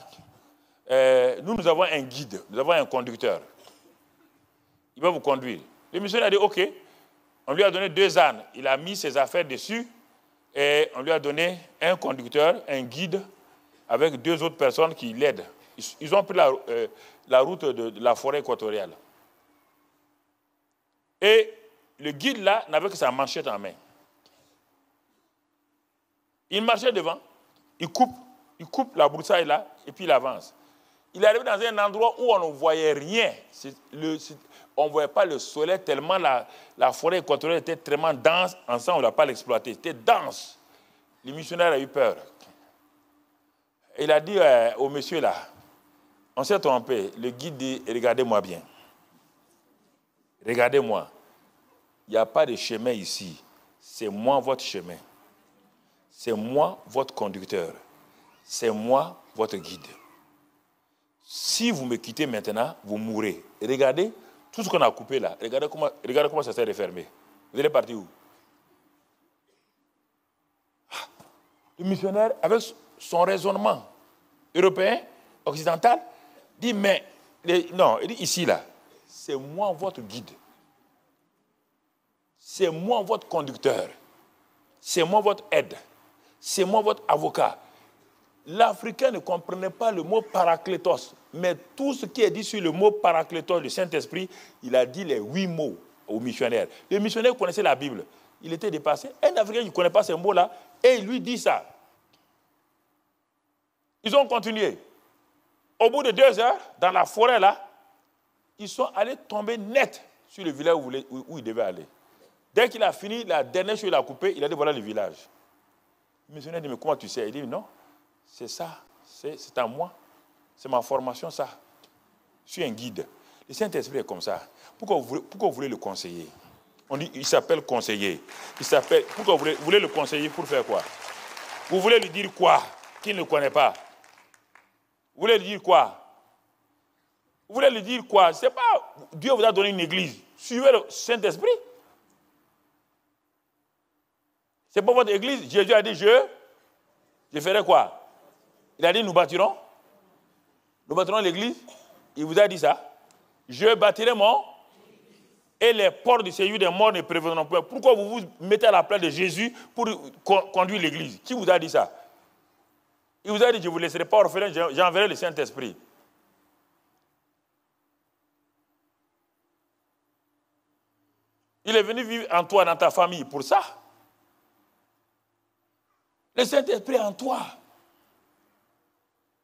nous avons un guide, nous avons un conducteur. Il va vous conduire. Le missionnaire a dit, OK. On lui a donné 2 ânes. Il a mis ses affaires dessus et on lui a donné un conducteur, un guide, avec 2 autres personnes qui l'aident. Ils ont pris la route de la forêt équatoriale. Et le guide là n'avait que sa manchette en main. Il marchait devant, il coupe la broussaille là et puis il avance. Il est arrivé dans un endroit où on ne voyait rien. On ne voyait pas le soleil tellement la forêt équatoriale était tellement dense. Ensemble, on n'a pas l'exploité. C'était dense. Le missionnaire a eu peur. Il a dit au monsieur là, on s'est trompé. Le guide dit, regardez-moi bien. Regardez-moi. Il n'y a pas de chemin ici. C'est moi votre chemin. C'est moi votre conducteur. C'est moi votre guide. Si vous me quittez maintenant, vous mourrez. Regardez tout ce qu'on a coupé là. Regardez comment ça s'est refermé. Vous allez partir où? Le missionnaire, avec son raisonnement européen, occidental, dit, mais, non, il dit ici là, c'est moi votre guide. C'est moi votre conducteur. C'est moi votre aide. C'est moi votre avocat. L'Africain ne comprenait pas le mot paraclétos, mais tout ce qui est dit sur le mot paraclétos, le Saint-Esprit, il a dit les 8 mots aux missionnaires. Les missionnaires connaissaient la Bible. Il était dépassé. Un Africain qui ne connaît pas ces mots-là, et il lui dit ça. Ils ont continué. Au bout de 2 heures, dans la forêt là, ils sont allés tomber net sur le village où ils devaient aller. Dès qu'il a fini, la dernière chose qu'il a coupée, il a dit voilà le village. Le missionnaire dit mais comment tu sais? Il dit non. C'est ça, c'est à moi, c'est ma formation, ça. Je suis un guide. Le Saint-Esprit est comme ça. Pourquoi vous voulez le conseiller? On dit, il s'appelle conseiller. Pourquoi vous voulez le conseiller pour faire quoi? Vous voulez lui dire quoi qu'il ne connaît pas? Vous voulez lui dire quoi? Vous voulez lui dire quoi? C'est pas, Dieu vous a donné une église. Suivez le Saint-Esprit. C'est pas votre église. Jésus a dit, je ferai quoi? Il a dit, nous bâtirons l'église. Il vous a dit ça. Je bâtirai mon... Et les portes du séjour des morts ne préviendront point. Pourquoi vous vous mettez à la place de Jésus pour conduire l'église? Qui vous a dit ça? Il vous a dit, je ne vous laisserai pas orphelin, j'enverrai le Saint-Esprit. Il est venu vivre en toi, dans ta famille, pour ça. Le Saint-Esprit est en toi.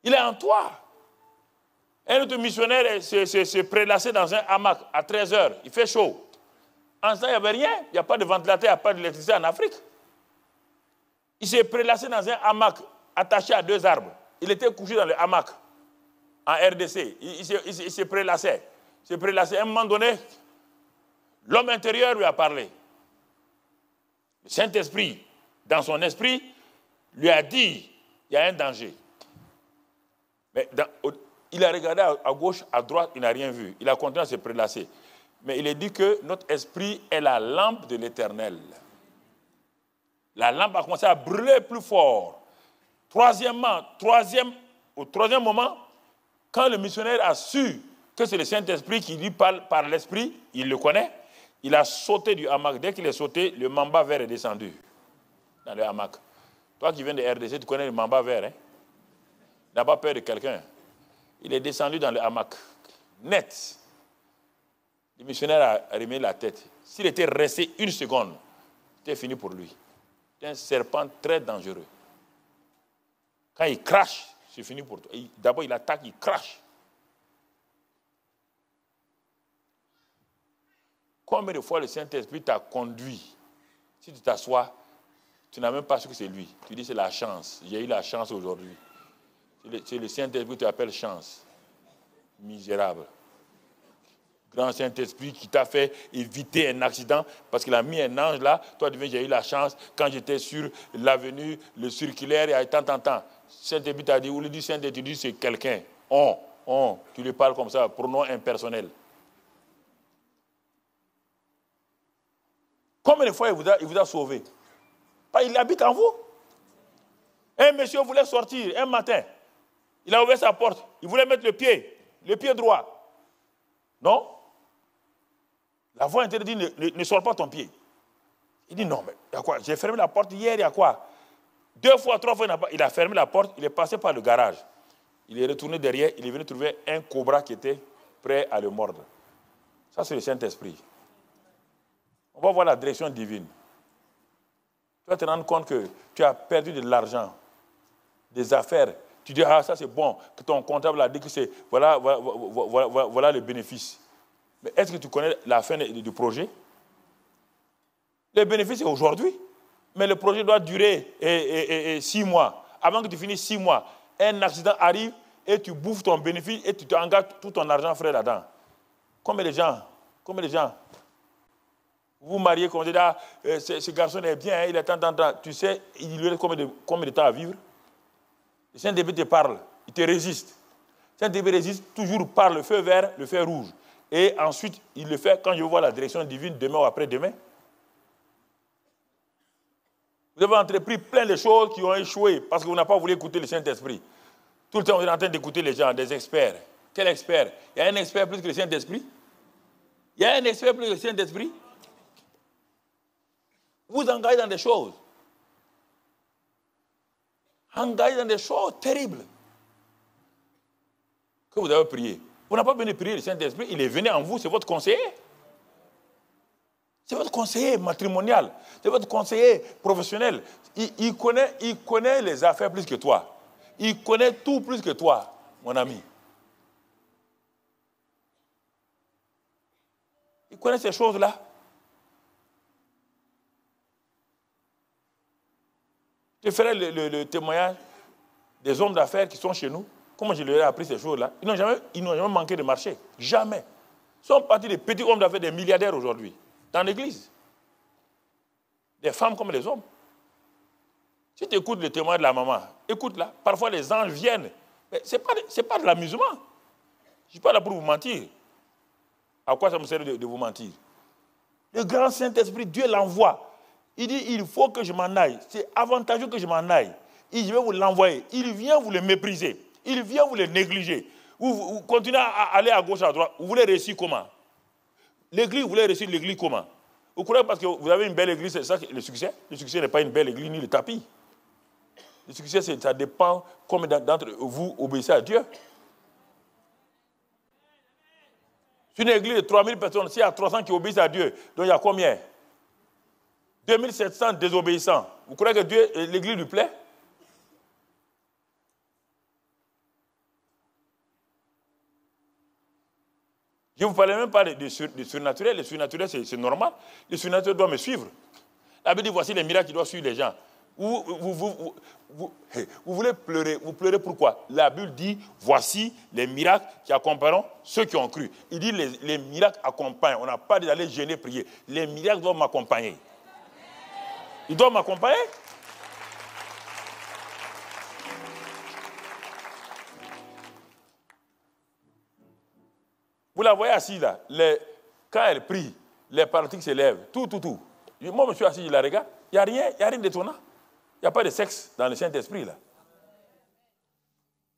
Il est en toi. Un autre missionnaire s'est prélassé dans un hamac à 13 heures. Il fait chaud. En ce temps, il n'y avait rien. Il n'y a pas de ventilateur, il n'y a pas d'électricité en Afrique. Il s'est prélassé dans un hamac attaché à 2 arbres. Il était couché dans le hamac en RDC. Il s'est prélassé. s'est prélassé. À un moment donné, l'homme intérieur lui a parlé. Le Saint-Esprit, dans son esprit, lui a dit, il y a un danger. Mais il a regardé à gauche, à droite, il n'a rien vu. Il a continué à se prélasser. Mais il est dit que notre esprit est la lampe de l'Éternel. La lampe a commencé à brûler plus fort. Au troisième moment, quand le missionnaire a su que c'est le Saint-Esprit qui lui parle par l'Esprit, il le connaît, il a sauté du hamac. Dès qu'il est sauté, le mamba vert est descendu dans le hamac. Toi qui viens de RDC, tu connais le mamba vert, hein? Il n'a pas peur de quelqu'un. Il est descendu dans le hamac. Net. Le missionnaire a remis la tête. S'il était resté une seconde, c'était fini pour lui. C'est un serpent très dangereux. Quand il crache, c'est fini pour toi. D'abord, il attaque, il crache. Combien de fois le Saint-Esprit t'a conduit? Si tu t'assois, tu n'as même pas su que c'est lui. Tu dis c'est la chance. J'ai eu la chance aujourd'hui. C'est le Saint-Esprit qui t'appelle chance. Misérable. Grand Saint-Esprit qui t'a fait éviter un accident parce qu'il a mis un ange là. Toi, tu dis, j'ai eu la chance quand j'étais sur l'avenue, le circulaire, il y a tant. Saint-Esprit t'a dit, ou lui dit Saint-Esprit, tu dis c'est quelqu'un. Tu lui parles comme ça, pronom impersonnel. Combien de fois il vous a sauvé? Il habite en vous. Un monsieur voulait sortir un matin. Il a ouvert sa porte. Il voulait mettre le pied droit. Non? La voix intérieure dit, ne sors pas ton pied. Il dit, non, mais il y a quoi? J'ai fermé la porte hier, il y a quoi? 2 fois, 3 fois, il a fermé la porte, il est passé par le garage. Il est retourné derrière, il est venu trouver un cobra qui était prêt à le mordre. Ça, c'est le Saint-Esprit. On va voir la direction divine. Tu vas te rendre compte que tu as perdu de l'argent, des affaires. Tu dis, ça c'est bon, que ton comptable a dit que c'est, voilà le bénéfice. Mais est-ce que tu connais la fin du projet? Le bénéfice est aujourd'hui, mais le projet doit durer 6 mois. Avant que tu finisses 6 mois, un accident arrive et tu bouffes ton bénéfice et tu t'engages tout ton argent frais là-dedans. Combien de gens vous mariez, comme vous dites, ce garçon est bien, il est tant. Tu sais, il lui reste combien de temps à vivre? Le Saint-Esprit te parle, il te résiste. Le Saint-Esprit résiste toujours par le feu vert, le feu rouge. Et ensuite, il le fait quand je vois la direction divine demain ou après-demain. Vous avez entrepris plein de choses qui ont échoué parce que vous n'avez pas voulu écouter le Saint-Esprit. Tout le temps, vous êtes en train d'écouter les gens, des experts. Quel expert? Il y a un expert plus que le Saint-Esprit? Il y a un expert plus que le Saint-Esprit? Vous engagez dans des choses. Engagez dans des choses terribles. Que vous avez prié. Vous n'avez pas venu prier le Saint-Esprit, il est venu en vous, c'est votre conseiller. C'est votre conseiller matrimonial, c'est votre conseiller professionnel. Il connaît les affaires plus que toi. Il connaît tout plus que toi, mon ami. Il connaît ces choses-là. Je ferai le témoignage des hommes d'affaires qui sont chez nous. Comment je leur ai appris ces choses-là? Ils n'ont jamais manqué de marché. Jamais. Ils sont partis des petits hommes d'affaires, des milliardaires aujourd'hui, dans l'église. Des femmes comme des hommes. Si tu écoutes le témoignage de la maman, écoute-la. Parfois les anges viennent. Mais ce n'est pas de l'amusement. Je ne suis pas là pour vous mentir. À quoi ça me sert de vous mentir? Le grand Saint-Esprit, Dieu l'envoie. Il dit, il faut que je m'en aille. C'est avantageux que je m'en aille. Et je vais vous l'envoyer. Il vient vous le mépriser. Il vient vous le négliger. Vous continuez à aller à gauche, à droite. Vous voulez réussir comment? L'église, vous voulez réussir l'église comment? Vous croyez parce que vous avez une belle église, c'est ça le succès? Le succès n'est pas une belle église ni le tapis. Le succès, ça dépend combien d'entre vous obéissez à Dieu. C'est une église de 3000 personnes. S'il y a 300 qui obéissent à Dieu, donc il y a combien? 2700 désobéissants. Vous croyez que l'église lui plaît? Je ne vous parlais même pas de surnaturel. Le surnaturel, c'est normal. Le surnaturel doit me suivre. La Bible dit, voici les miracles qui doivent suivre les gens. Vous voulez pleurer. Vous pleurez pourquoi? La Bible dit, voici les miracles qui accompagneront ceux qui ont cru. Il dit, les miracles accompagnent. On n'a pas dit d'aller gêner, prier. Les miracles doivent m'accompagner. Ils doivent m'accompagner. Vous la voyez assise là. Quand elle prie, les paralytiques se lèvent. Tout. Moi, je suis assis, je la regarde. Il n'y a rien d'étonnant. Il n'y a pas de sexe dans le Saint-Esprit là.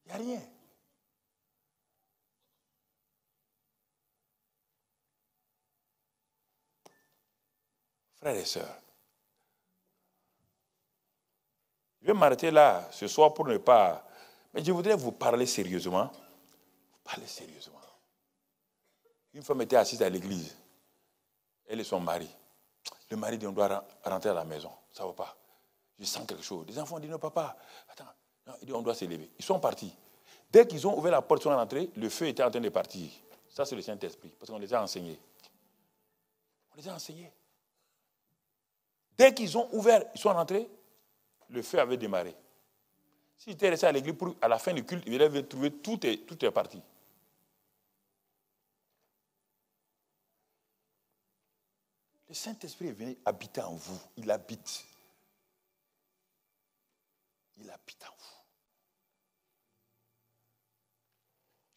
Il n'y a rien. Frères et sœurs, je vais m'arrêter là ce soir pour ne pas... Mais je voudrais vous parler sérieusement. Parler sérieusement. Une femme était assise à l'église. Elle et son mari. Le mari dit on doit rentrer à la maison. Ça ne va pas. Je sens quelque chose. Les enfants disent non papa, attends. Non, il dit on doit s'élever. Ils sont partis. Dès qu'ils ont ouvert la porte, ils sont rentrés, le feu était en train de partir. Ça c'est le Saint-Esprit. Parce qu'on les a enseignés. On les a enseignés. Dès qu'ils ont ouvert, ils sont rentrés, le feu avait démarré. S'ils étaient restés à l'église, à la fin du culte, ils avaient trouvé tout est parti. Le Saint-Esprit est venu habiter en vous. Il habite. Il habite en vous.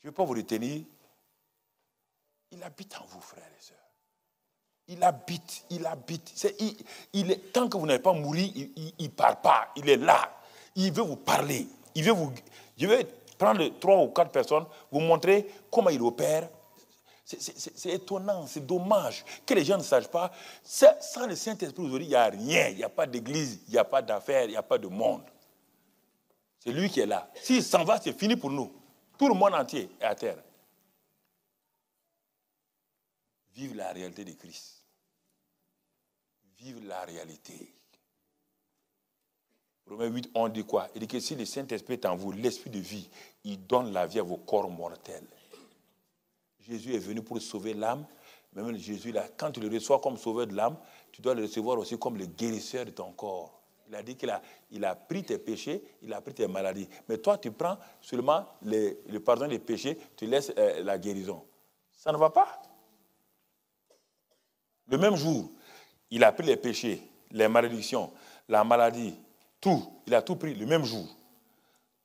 Je ne vais pas vous retenir. Il habite en vous, frères et sœurs. Il habite. Tant que vous n'avez pas mouru, il ne part pas. Il est là. Il veut vous parler. Je vais prendre 3 ou 4 personnes, vous montrer comment il opère. C'est étonnant, c'est dommage que les gens ne sachent pas. Sans le Saint-Esprit aujourd'hui, il n'y a rien. Il n'y a pas d'église, il n'y a pas d'affaires, il n'y a pas de monde. C'est lui qui est là. S'il s'en va, c'est fini pour nous. Tout le monde entier est à terre. Vive la réalité de Christ. Vive la réalité. Romains 8, on dit quoi? Il dit que si le Saint-Esprit est en vous, l'esprit de vie, il donne la vie à vos corps mortels. Jésus est venu pour sauver l'âme. Mais même Jésus, là, quand tu le reçois comme sauveur de l'âme, tu dois le recevoir aussi comme le guérisseur de ton corps. Il a dit qu'il a pris tes péchés, il a pris tes maladies. Mais toi, tu prends seulement le pardon des péchés, tu laisses la guérison. Ça ne va pas. Le même jour, il a pris les péchés, les malédictions, la maladie, tout. Il a tout pris le même jour.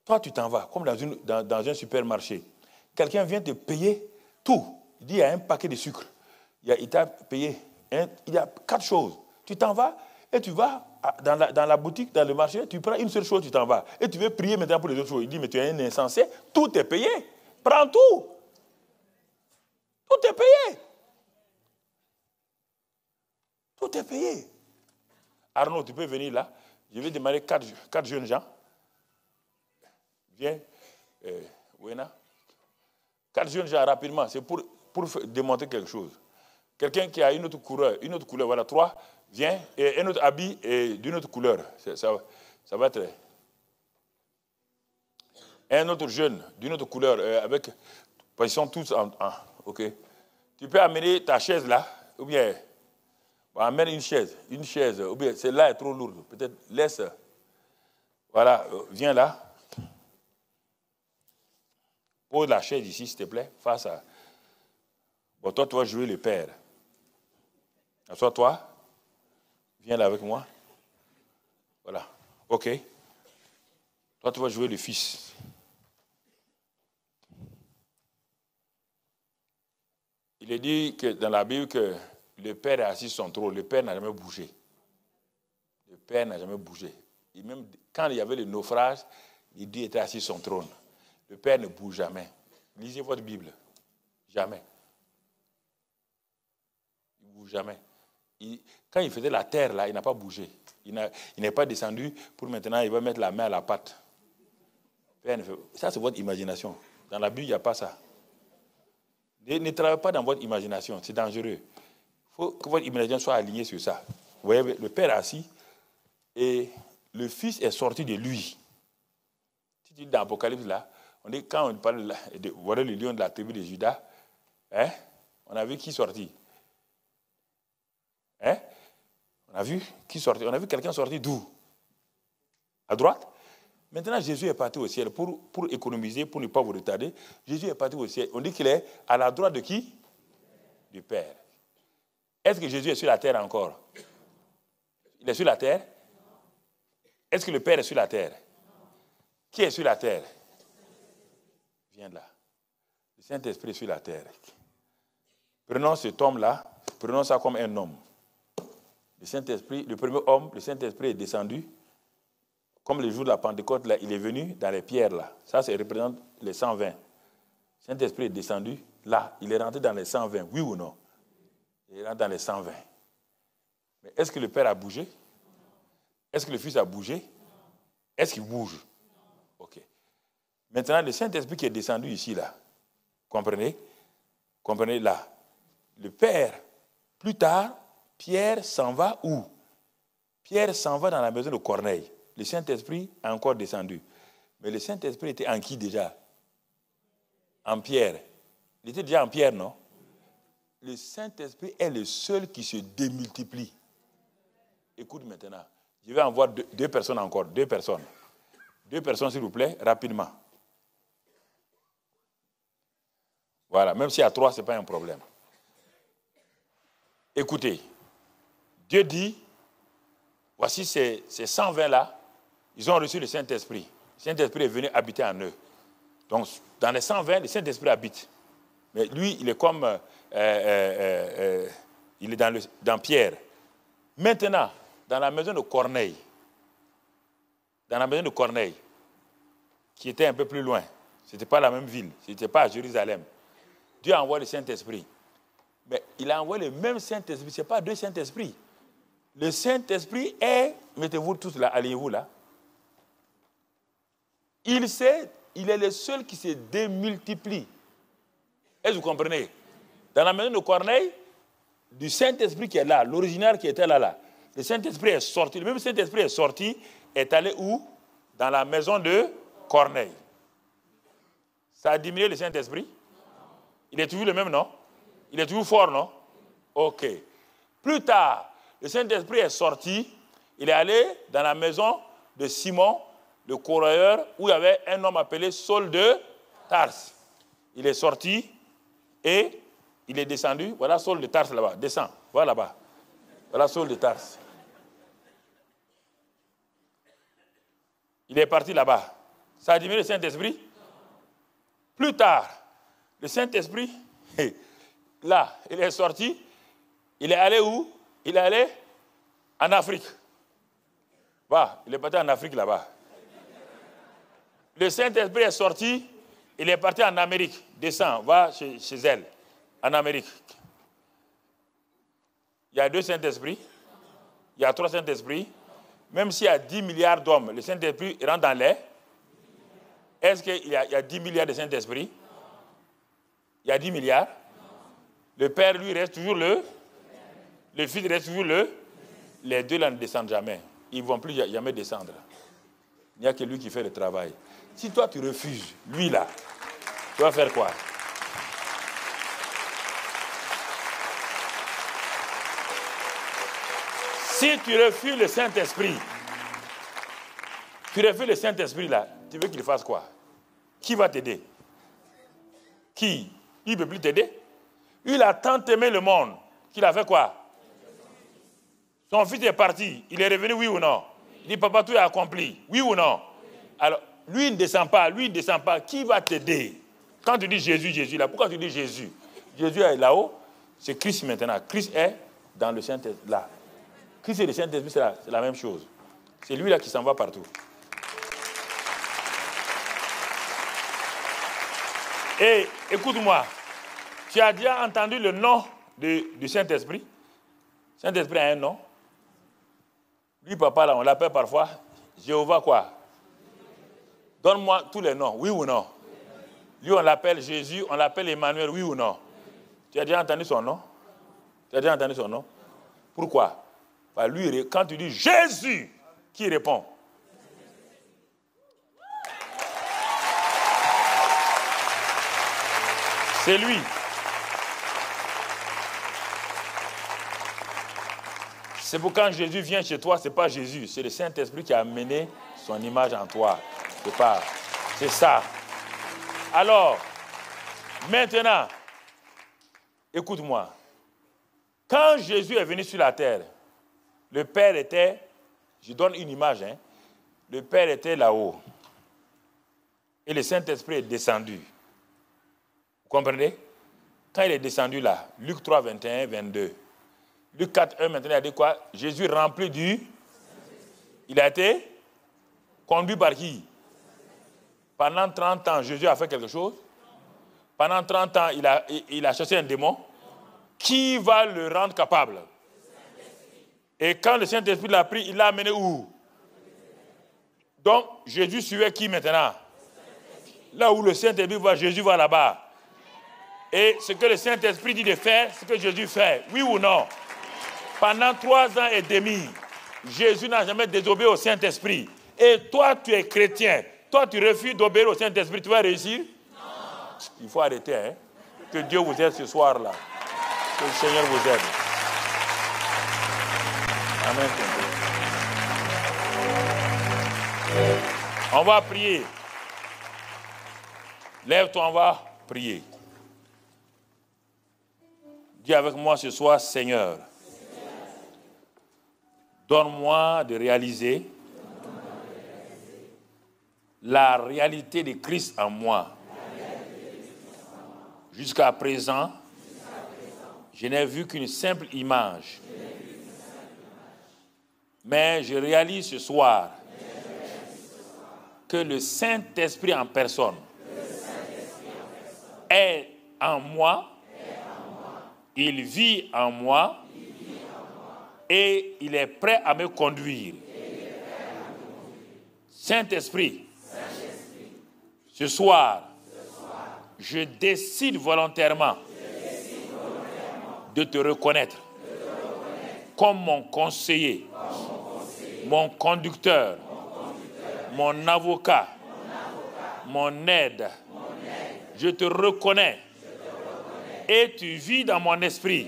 Toi, tu t'en vas, comme dans un supermarché. Quelqu'un vient te payer tout. Il dit, il y a un paquet de sucre. Il t'a payé. Il y a 4 choses. Tu t'en vas et tu vas dans la boutique, dans le marché, tu prends une seule chose, tu t'en vas. Et tu veux prier maintenant pour les autres choses. Il dit, mais tu es un insensé. Tout est payé. Prends tout. Tout est payé. Tout est payé. Arnaud, tu peux venir là. Je vais demander 4 jeunes gens. Viens. Wena. 4 jeunes gens rapidement. C'est pour démontrer quelque chose. Quelqu'un qui a une autre couleur, voilà, 3, viens. Et un autre habit d'une autre couleur. Ça va être. Un autre jeune d'une autre couleur. Ils sont tous OK. Tu peux amener ta chaise là, ou bien. Amène une chaise, ou bien celle-là est trop lourde. Peut-être laisse. Voilà, viens là. Pose la chaise ici, s'il te plaît, face à. Bon, toi, tu vas jouer le père. Assois-toi. Viens là avec moi. Voilà. OK. Toi, tu vas jouer le fils. Il est dit que dans la Bible que le père est assis sur son trône. Le père n'a jamais bougé. Le père n'a jamais bougé. Et même quand il y avait le naufrage, Dieu était assis sur son trône. Le père ne bouge jamais. Lisez votre Bible. Jamais. Il ne bouge jamais. Quand il faisait la terre, là, il n'a pas bougé. Il n'est pas descendu pour maintenant, il va mettre la main à la pâte. Ça, c'est votre imagination. Dans la Bible, il n'y a pas ça. Ne travaillez pas dans votre imagination. C'est dangereux. Il faut que votre imagination soit alignée sur ça. Vous voyez, le père est assis et le fils est sorti de lui. Si tu dis dans l'Apocalypse, là, on dit, quand on parle de voilà le lion de la tribu de Judas, on a vu qui sortit. On a vu qui sortit. On a vu quelqu'un sortir d'où? À droite. Maintenant, Jésus est parti au ciel pour économiser, pour ne pas vous retarder. Jésus est parti au ciel. On dit qu'il est à la droite de qui? Du Père. Est-ce que Jésus est sur la terre encore? Il est sur la terre? Est-ce que le Père est sur la terre? Qui est sur la terre? Viens là. Le Saint-Esprit est sur la terre. Prenons cet homme-là, prenons ça comme un homme. Le Saint-Esprit, le premier homme, le Saint-Esprit est descendu. Comme le jour de la Pentecôte, là, il est venu dans les pierres, là. Ça représente les 120. Le Saint-Esprit est descendu, là. Il est rentré dans les 120, oui ou non? Il est rentré dans les 120. Mais est-ce que le Père a bougé? Est-ce que le Fils a bougé? Est-ce qu'il bouge? Ok. Maintenant, le Saint-Esprit qui est descendu ici, là. Comprenez? Comprenez, là. Le Père, plus tard, Pierre s'en va où? Pierre s'en va dans la maison de Corneille. Le Saint-Esprit a encore descendu. Mais le Saint-Esprit était en qui déjà? En Pierre. Il était déjà en Pierre, non? Le Saint-Esprit est le seul qui se démultiplie. Écoute maintenant. Je vais en voir deux personnes encore. Deux personnes. Deux personnes, s'il vous plaît, rapidement. Voilà. Même s'il y a 3, ce n'est pas un problème. Écoutez. Dieu dit, voici ces 120-là, ils ont reçu le Saint-Esprit. Le Saint-Esprit est venu habiter en eux. Donc, dans les 120, le Saint-Esprit habite. Mais lui, il est comme... il est dans Pierre. Maintenant, dans la maison de Corneille, qui était un peu plus loin, ce n'était pas la même ville, ce n'était pas à Jérusalem, Dieu a envoyé le Saint-Esprit. Mais il a envoyé le même Saint-Esprit, ce n'est pas deux Saint-Esprits. Le Saint-Esprit est, mettez-vous tous là, alignez-vous là. Il est le seul qui se démultiplie. Est-ce que vous comprenez? Dans la maison de Corneille, du Saint-Esprit qui est là, l'original qui était là, le Saint-Esprit est sorti. Le même Saint-Esprit est sorti, est allé où? Dans la maison de Corneille. Ça a diminué le Saint-Esprit? Il est toujours le même, non? Il est toujours fort, non? Ok. Plus tard, le Saint-Esprit est sorti, il est allé dans la maison de Simon, le coureur, où il y avait un homme appelé Saul de Tarse. Il est sorti et il est descendu. Voilà Saul de Tarse là-bas. Descends, va là-bas. Voilà Saul de Tarse. Il est parti là-bas. Ça a diminué le Saint-Esprit? Plus tard, le Saint-Esprit, là, il est sorti. Il est allé où? Il est allé en Afrique. Va, il est parti en Afrique là-bas. Le Saint-Esprit est sorti, il est parti en Amérique. Descends, va chez elle, en Amérique. Il y a 2 Saint-Esprits, il y a 3 Saint-Esprits. Même s'il y a 10 milliards d'hommes, le Saint-Esprit rentre dans l'air. Est-ce qu'il y a 10 milliards de Saint-Esprits? Il y a 10 milliards. Le Père, lui, reste toujours le Fils reste toujours les deux là ne descendent jamais. Ils ne vont plus jamais descendre. Il n'y a que lui qui fait le travail. Si toi tu refuses, lui là, tu vas faire quoi? Si tu refuses le Saint-Esprit, là, tu veux qu'il fasse quoi? Qui va t'aider? Qui? Il ne peut plus t'aider. Il a tant aimé le monde qu'il a fait quoi? Son fils est parti, il est revenu, oui ou non? Il dit, papa, tout est accompli, oui ou non? Alors, lui, il ne descend pas, Qui va t'aider? Quand tu dis Jésus, Jésus, là, pourquoi tu dis Jésus? Jésus est là-haut, c'est Christ maintenant. Christ est dans le Saint-Esprit, là. Christ et le Saint-Esprit, c'est la même chose. C'est lui là qui s'en va partout. Et écoute-moi, tu as déjà entendu le nom du Saint-Esprit? Saint-Esprit a un nom. Lui, papa, là, on l'appelle parfois Jéhovah quoi? Donne-moi tous les noms, oui ou non? Lui, on l'appelle Jésus, on l'appelle Emmanuel, oui ou non? Tu as déjà entendu son nom? Pourquoi? Bah, lui, quand tu dis Jésus, qui répond? C'est lui. C'est pourquoi quand Jésus vient chez toi, ce n'est pas Jésus, c'est le Saint-Esprit qui a amené son image en toi. C'est pas. C'est ça. Alors, maintenant, écoute-moi. Quand Jésus est venu sur la terre, le Père était, je donne une image, hein, le Père était là-haut. Et le Saint-Esprit est descendu. Vous comprenez? Quand il est descendu là, Luc 3, 21, 22. Luc 4, 1, maintenant, il a dit quoi? Jésus rempli du... Il a été conduit par qui? Pendant 30 ans, Jésus a fait quelque chose? Pendant 30 ans, il a chassé un démon? Qui va le rendre capable? Et quand le Saint-Esprit l'a pris, il l'a amené où? Donc, Jésus suivait qui maintenant? Là où le Saint-Esprit va, Jésus va là-bas. Et ce que le Saint-Esprit dit de faire, ce que Jésus fait, oui ou non? Pendant 3 ans et demi, Jésus n'a jamais désobéi au Saint-Esprit. Et toi, tu es chrétien. Toi, tu refuses d'obéir au Saint-Esprit. Tu vas réussir? Non. Il faut arrêter. Hein? Que Dieu vous aide ce soir-là. Que le Seigneur vous aide. Amen. On va prier. Lève-toi, on va prier. Dis avec moi ce soir, Seigneur, donne-moi de réaliser la réalité de Christ en moi. Jusqu'à présent, je n'ai vu qu'une simple image. Mais je réalise ce soir que le Saint-Esprit en personne est en moi, il vit en moi et il est prêt à me conduire. Saint-Esprit, ce soir, je décide volontairement de te reconnaître comme mon conseiller, mon conducteur, mon avocat, mon aide. Je te reconnais et tu vis dans mon esprit.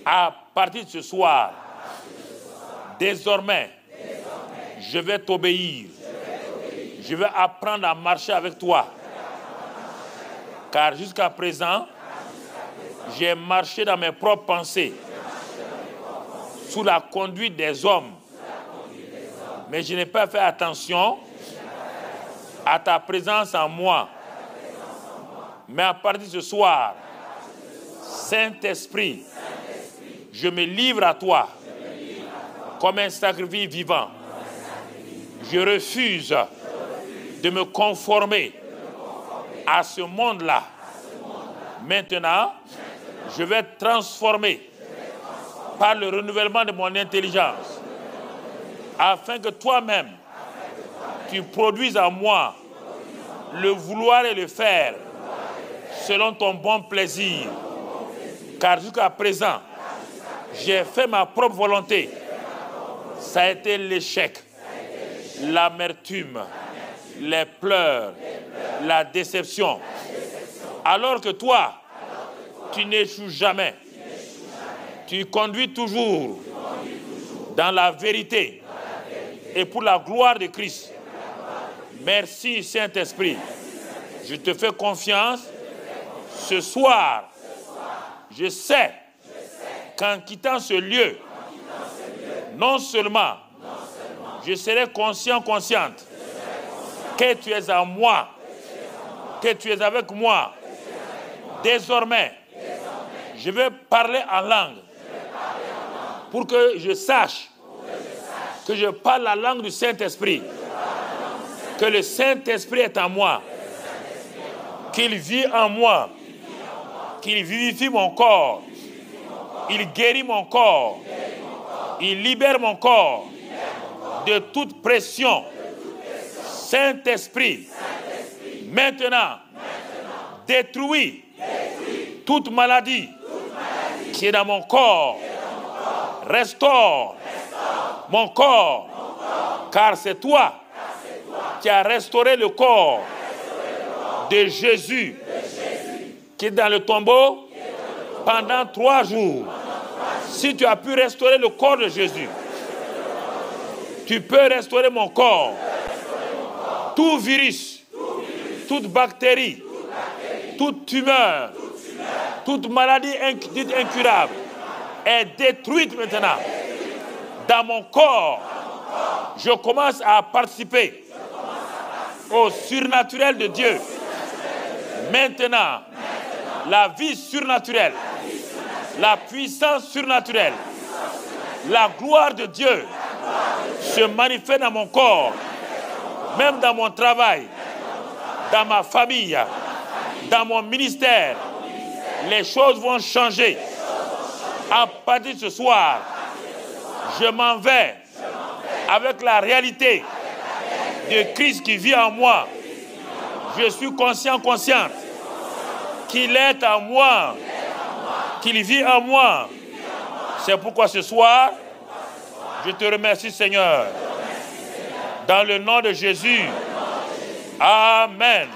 À partir de ce soir, désormais, je vais t'obéir. Je vais apprendre à marcher avec toi. Car jusqu'à présent, j'ai marché dans mes propres pensées, sous la conduite des hommes. Mais je n'ai pas fait attention à ta présence en moi. Mais à partir de ce soir, Saint-Esprit, je me livre à toi comme un sacrifice vivant. Je refuse de me conformer à ce monde-là. Maintenant, je vais être transformé par le renouvellement de mon intelligence, afin que toi-même, tu produises en moi le vouloir et le faire selon ton bon plaisir. Car jusqu'à présent, j'ai fait ma propre volonté. Ça a été l'échec, l'amertume, les pleurs, la déception. Alors que toi, tu n'échoues jamais. Tu conduis toujours dans la vérité et pour la gloire de Christ. Merci Saint-Esprit. Je te fais confiance. Ce soir, je sais qu'en quittant ce lieu, non seulement je serai consciente que tu es en moi, que tu es avec moi. Désormais, je vais parler en langue pour que je sache que je parle la langue du Saint-Esprit, que le Saint-Esprit est en moi, qu'il vit en moi, qu'il vivifie mon corps, il guérit mon corps, il libère mon corps de toute pression. Saint-Esprit, maintenant, détruis toute maladie qui est dans mon corps. Restaure mon corps, car c'est toi qui as restauré le corps de Jésus qui est dans le tombeau pendant 3 jours. Si tu as pu restaurer le corps de Jésus, Tu peux restaurer mon corps. Tout virus, toute bactérie, toute tumeur, toute maladie dite incurable est détruite maintenant. Dans mon corps, je commence à participer au surnaturel de Dieu. Maintenant, la vie surnaturelle, la puissance surnaturelle, la gloire de Dieu se manifeste dans mon corps, même dans mon travail, dans ma famille, dans mon ministère. Les choses vont changer. À partir de ce soir, je m'en vais avec la réalité de Christ qui vit en moi. Je suis consciente qu'il est en moi, qu'il vit en moi. C'est pourquoi ce soir, je te remercie, Seigneur. Dans le nom de Jésus. Amen.